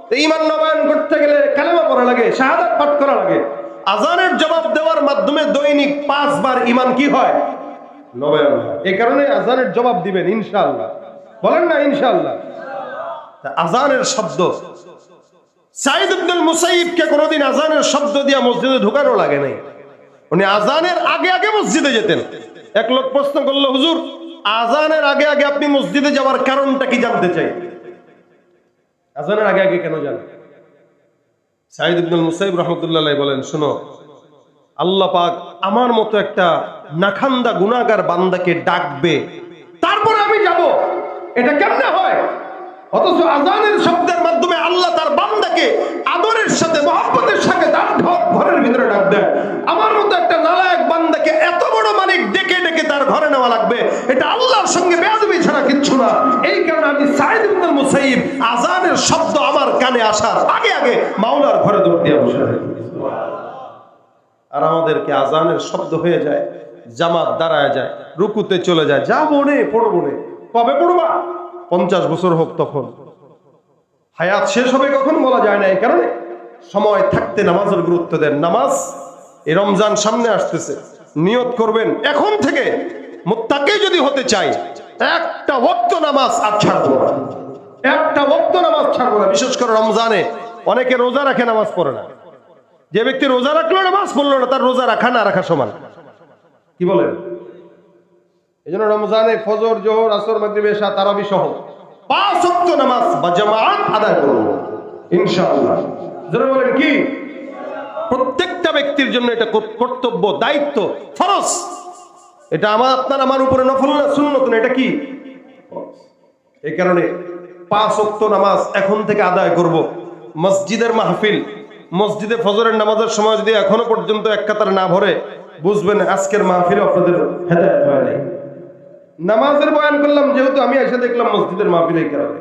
তো ঈমান নবায়ন করতে গেলে কালেমা পড়া লাগে, শাহাদাত পাঠ করা লাগে। আজানের জবাব দেওয়ার মাধ্যমে দৈনিক 5 বার ঈমান কি হয়? নবায়ন হয়। এই কারণে আজানের জবাব দিবেন ইনশাআল্লাহ। বলেন না ইনশাআল্লাহ। আজানের শব্দ, সাঈদ ইবনুল মুসাইয়িবকে কোনোদিন আজানের শব্দ দিয়া মসজিদে ঢোকানো লাগে নাই। উনি আজানের আগে আগে মসজিদে যেতেন। এক লোক প্রশ্ন করলো, হুজুর আজানের আগে আগে আপনি মসজিদে যাওয়ার কারণটা কি জানতে চাই। আজানের আগে আগে কেন যান? সাঈদ ইবনুল মুসাইয়িব রাহমাতুল্লাহ আলাইহি বলেন, শোনো, আল্লাহ পাক আমার মতো একটা নাখান্দা গুনাহগার বান্দাকে ডাকবে, তারপরে আমি যাব, এটা কেমনে হয়? অথচ আজানের শব্দের মাধ্যমে আল্লাহ তার বান্দাকে আদরের সাথে, মহব্বতের সাথে তার ঘরের ভিতরে ডাক দেয়। আমার মতো একটা নালায়েক বান্দাকে এত বড় মালিক ডেকে ডেকে তার ঘরে নেওয়া লাগবে, এটা আল্লাহর সঙ্গে বেয়াদবি ছাড়া কিচ্ছু না। এই কারণে আমি সাঈদ ইবনুল মুসাইয়িব আজানের শব্দ আমার কানে আসার আগে আগে মাওলার ঘরে দৌড় দিয়ে বসে থাকি। আর আমাদেরকে আজানের শব্দ হয়ে যায়, জামাত দাঁড়ায় যায়, রুকুতে চলে যায়, যা মনে পড়বো নে। কবে পড়বা? 50 বছর হোক, তখন হায়াত শেষ হবে কখন বলা যায় না। এই কারণে সময় থাকতে নামাজের গুরুত্ব দেন। নামাজ, এই রমজান সামনে আসতেছে, নিয়ত করবেন এখন থেকে মুত্তাকি যদি হতে চাই, একটা ওয়াক্ত নামাজ আর ছাড়বো না, একটা ওয়াক্ত নামাজ ছাড়বো না। বিশেষ করে রমজানে অনেকে রোজা রাখে, নামাজ পড়ে না। যে ব্যক্তি রোজা রাখলো নামাজ পড়লো না, তার রোজা রাখা না রাখা সমান। কি বলেন? এই জন্য রমজানে ফজর, জোহর, আসর, মাগরিব, এশা, তারাবি সহ 5 ওয়াক্ত নামাজ বা জামাত আদায় করব ইনশাআল্লাহ। যারা বলেন কি, প্রত্যেকটা ব্যক্তির জন্য এটা কর্তব্য, দায়িত্ব, ফরজ। এটা আমার উপরে নফল না, সুন্নত না, এটা কি? এই কারণে 5 ওয়াক্ত নামাজ এখন থেকে আদায় করব। মসজিদের মাহফিল, মসজিদে ফজরের নামাজের সময় যদি এখনো পর্যন্ত এক কাতার না ভরে, বুঝবেন আজকের মাহফিলে আপনাদের হেদায়েত হয় নাই। নামাজের বয়ান করলাম যেহেতু, আমি এসে দেখলাম মসজিদের মাহফিলে, কারণে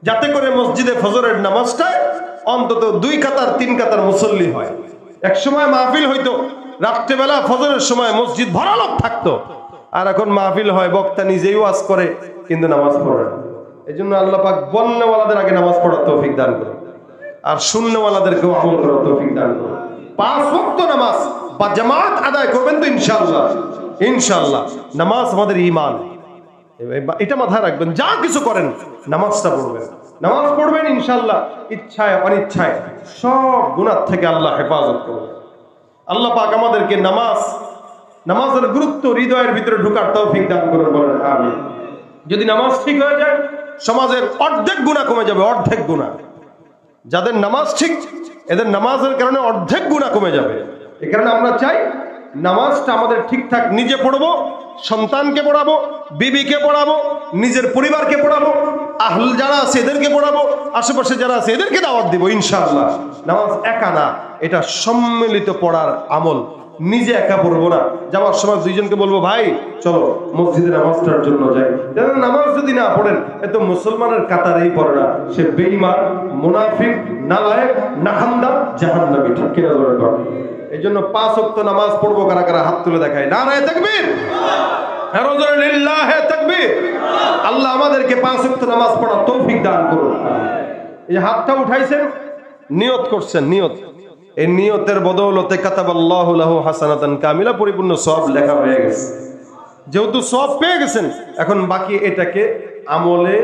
যাতে করে মসজিদে ফজরের নামাজটা অন্তত 2 কাতার 3 কাতার মুসল্লি হয়। এক সময় মাহফিল হইতো রাত্রেবেলা ফজরের সময় মসজিদ ভরা লোক থাকতো, আর এখন মাহফিল হয়, বক্তা নিজেই ওয়াজ করে কিন্তু নামাজ পড়ে না। এই জন্য আল্লাহ পাক বলনেওয়ালাদের আগে নামাজ পড়ার তৌফিক দান করুন, আর শূন্যওয়ালাদেরকেও আমল করার তৌফিক দান করুন। 5 ওয়াক্ত নামাজ বা জামাত আদায় করবেন তো ইনশাআল্লাহ। ইনশাআল্লাহ নামাজ আমাদের ঈমান, এটা মাথায় রাখবেন। যা কিছু করেন নামাজটা পড়বেন, নামাজ পড়বেন ইনশাআল্লাহ। ইচ্ছায় অনিচ্ছায় সব গুনাহ থেকে আল্লাহ হেফাজত করবেন। আল্লাহ পাক আমাদেরকে নামাজের গুরুত্ব হৃদয়ের ভিতরে ঢোকার তৌফিক দান করুন, বলেন আমিন। যদি নামাজ ঠিক হয়ে যায়, সমাজের অর্ধেক গুনাহ কমে যাবে, অর্ধেক গুনাহ। যাদের নামাজ ঠিক, এদের নামাজের কারণে অর্ধেক গুনাহ কমে যাবে। এই কারণে আমরা চাই নামাজটা আমাদের ঠিকঠাক নিজে পড়বো, সন্তানকে পড়াবো, বিবিকে পড়াবো, নিজের পরিবারকে পড়াবো, আহল যারা আছে এদেরকে পড়াবো, আশেপাশে যারা আছে এদেরকে দাওয়াত দিব ইনশাআল্লাহ। নামাজ একা না, এটা সম্মিলিত পড়ার আমল। নিজে একা পড়বো না, যাওয়ার সময় দুইজনকে বলবো ভাই চলো মসজিদে নামাজটার জন্য যাই। নামাজ যদি না পড়েন, এত মুসলমানের কাতারেই পড়ে না, সে বেঈমান, মুনাফিক, নালায়েক, নাহান্দা, জাহান্নামী। ঠিক কিনা বলেন? এই জন্য 5 ওয়াক্ত নামাজ পড়বো। কারা কারা হাত তুলে দেখায়? নারায়ে তাকবীর, লিল্লাহি তাকবীর। আল্লাহ আমাদেরকে 5 ওয়াক্ত নামাজ পড়ার তৌফিক দান করুন। এই হাতটা উঠাইছেন, নিয়ত করছেন, নিয়ত। এই নিয়তের বদৌলতে কাতাবাল্লাহু লাহু হাসানাতান কামিলা, পরিপূর্ণ সওয়াব লেখা হয়ে গেছে। যেহেতু সওয়াব পেয়ে গেছেন, এখন বাকি এটাকে আমলে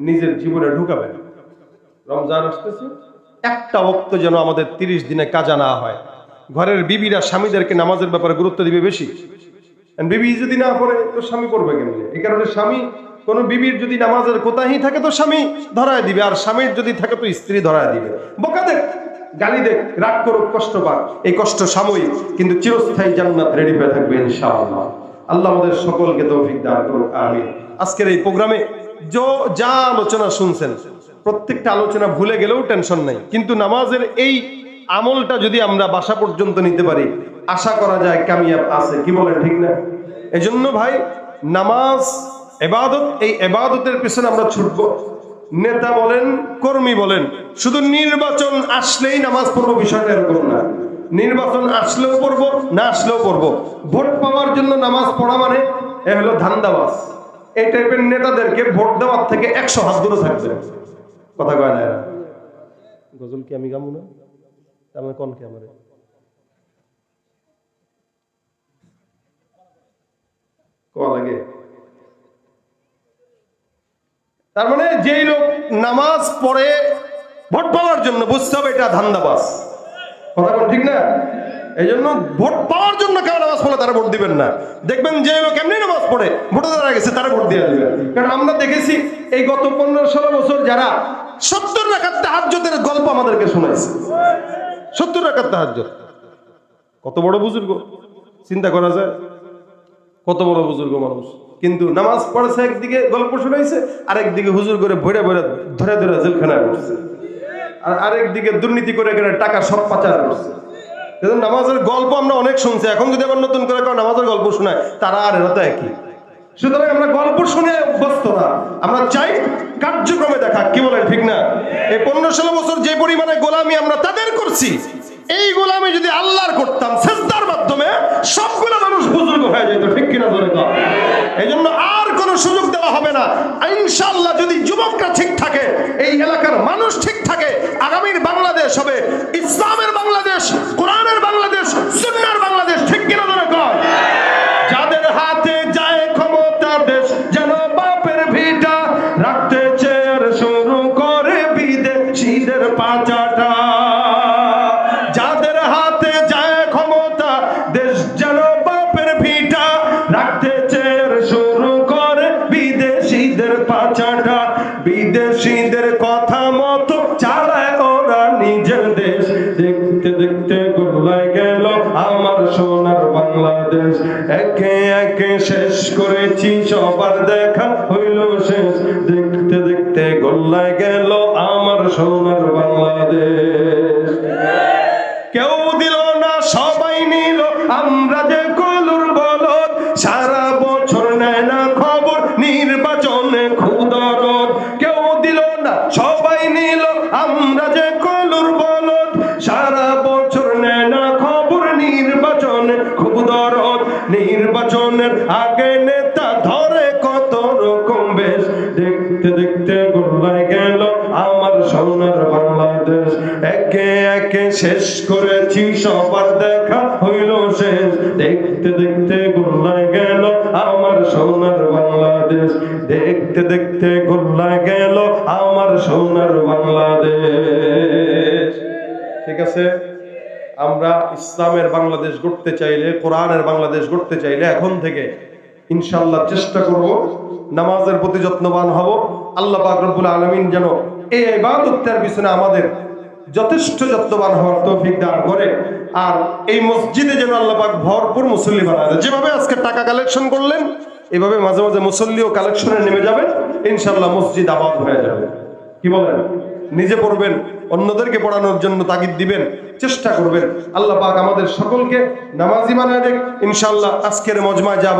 নিজের জীবনে ঢুকাবেন। রমজান আসতেছে, একটা ওয়াক্ত যেন আমাদের 30 দিনে কাজা না হয়। ঘরের বিবিরা স্বামীদেরকে নামাজের ব্যাপারে গুরুত্ব দিবে বেশি। বিবি যদি না পড়ে তো স্বামী পড়বে কেমনে? এই কারণে স্বামী, কোন বিবির যদি নামাজের কোতাহি থাকে তো স্বামী ধরায় দিবে, আর স্বামীর যদি থাকে তো স্ত্রী ধরায় দিবে। বকা দেখ, গালি দেখ, রাগ করুক, কষ্ট পাক, এই কষ্ট সাময়িক, কিন্তু চিরস্থায়ী জান্নাত রেডি হয়ে থাকবে ইনশাআল্লাহ। আল্লাহ আমাদের সকলকে তৌফিক দান করুন, আমিন। আজকের এই প্রোগ্রামে যা আলোচনা শুনছেন, প্রত্যেকটা আলোচনা ভুলে গেলেও টেনশন নাই, কিন্তু নামাজের এই আমলটা যদি আমরা বাসা পর্যন্ত নিতে পারি, আশা করা যায় কামিয়াব আছে। কি বলেন, ঠিক না? এজন্য ভাই, নামাজ ইবাদত, এই ইবাদতের পিছনে আমরা ছুটব। নেতা বলেন, কর্মী বলেন, শুধু নির্বাচন আসলেই নামাজ পড়বো বিষয়টা এরকম না। নির্বাচন আসলেও পড়বো, না আসলেও পড়বো। ভোট পাওয়ার জন্য নামাজ পড়া মানে এ হলো ধান্দাবাজ। এই টাইপের নেতাদেরকে ভোট দেওয়ার থেকে 100 হাত দূরে থাকবে। কথা কয় না এরা? গজল কি আমি গামু না? আমার কোন কে আমারে কোয়া লাগে? তার মানে যেই লোক নামাজ পড়ে ভোট পাওয়ার জন্য, বুঝতে হবে এটা ধান্দাবাজ। কথা কোন ঠিক না? এই জন্য ভোট পাওয়ার জন্য কেউ নামাজ পড়লে তারা ভোট দিবেন না। দেখবেন যে লোক এমনি নামাজ পড়ে ভোটে দাঁড়া গেছে, তারা ভোট দিয়ে দিবেন। কারণ আমরা দেখেছি এই গত 15-16 বছর যারা 70 রাকাত তাহাজ্জুদের গল্প আমাদেরকে শোনাইছে। 70 রাকাত তাহাজ্জুদ, কত বড় বুজুর্গ, চিন্তা করা যায় কত বড় বুজুর্গ মানুষ, কিন্তু নামাজ পড়েছে, একদিকে গল্প শোনাইছে, আরেকদিকে হুজুর করে ভরে ভরে ধরে ধরে জেলখানায় করছে, আর আরেকদিকে দুর্নীতি করে টাকা সব পাচার করছে। নামাজের গল্প আমরা অনেক শুনছি, এখন যদি আবার নতুন করে কেউ নামাজের গল্প শোনায়, তারা আর এরা তো একই। সুতরাং আমরা গল্প শুনে অভ্যস্ত না, আমরা চাই কার্যক্রমে দেখা। কি বলেন, ঠিক না? এই 15-16 বছর যে পরিমাণে গোলামি আমরা তাদের করছি, এই গোলামি যদি আল্লাহর করতাম সিজদার মাধ্যমে, সবগুলো মানুষ বুজুর্গ হয়ে যেত। ঠিক কিনা বলে? এই জন্য আর কোন সুযোগ দেওয়া হবে না ইনশাআল্লাহ। যদি যুবকরা ঠিক থাকে, এই এলাকার মানুষ ঠিক থাকে, আগামীর বাংলাদেশ হবে ইসলামের বাংলাদেশ, কোরআনের বাংলাদেশ, সুন্নাহর বাংলাদেশ। ঠিক কিনা বলে? যাদের হাতে যায় ক্ষমতা, দেশ যেন বাপের ভিটা, রাখতে চেয়ার শুরু করে বিদেশিদের পাচাটা। যাদের হাতে যায় ক্ষমতা, দেশ যেন বাপের ভিটা, রাখতে চেয়ার শুরু করে বিদেশিদের পাচাটা। বিদেশিদের কথা মতো চালায় ওরা নিজের দেশ। দেখতে দেখতে গোল্লায় গেল আমার সোনার বাংলাদেশ। একে একে শেষ করেছি, সবার দেখা হইল শেষ। দেখতে দেখতে গোল্লায় গেল আমার সোনার বাংলাদেশ। কেউ দিল না, সবাই নিল, আমরা যে কলুর বলদ। সারা বছর নেয় না খবর, নির্বাচনে খুব দরদ। কেউ দিল না, সবাই নিল, আমরা যে কলুর বলদ। সারা বছর নেয় না খবর, নির্বাচনে খুব দরদ। নির্বাচনের আগে দেখতে গোল্লায় গেল আমার সোনার বাংলাদেশ। একে একে শেষ করেছি সবার দেখা হইল শেষ, দেখতে দেখতে গোল্লায় গেল আমার সোনার বাংলাদেশ, দেখতে দেখতে গোল্লায় গেল আমার সোনার বাংলাদেশ। ঠিক আছে, আমরা ইসলামের বাংলাদেশ গড়তে চাইলে, কোরআনের বাংলাদেশ গড়তে চাইলে এখন থেকে ইনশাআল্লাহ চেষ্টা করব, নামাজের প্রতি যত্নবান হব। আল্লাহ পাক রব্বুল আলামিন যেন এই ইবাদতের পিছনে আমাদের যথেষ্ট যত্নবান হওয়ার তৌফিক দান করে। আর এই মসজিদে যেন আল্লাহ পাক ভরপুর মুসল্লি বানায় দেয়। যেভাবে আজকে টাকা কালেকশন করলেন, এভাবে মাঝে মাঝে মুসল্লিও কালেকশনে নেমে যাবেন, ইনশাআল্লাহ মসজিদ আবাদ হয়ে যাবে। কি বলেন? নিজে পড়বেন, অন্যদেরকে পড়ানোর জন্য তাগিদ দিবেন, চেষ্টা করবেন। আল্লাহ পাক আমাদের সকলকে নামাজি বানায় দেখ ইনশাআল্লাহ। আজকের মজমায় যাব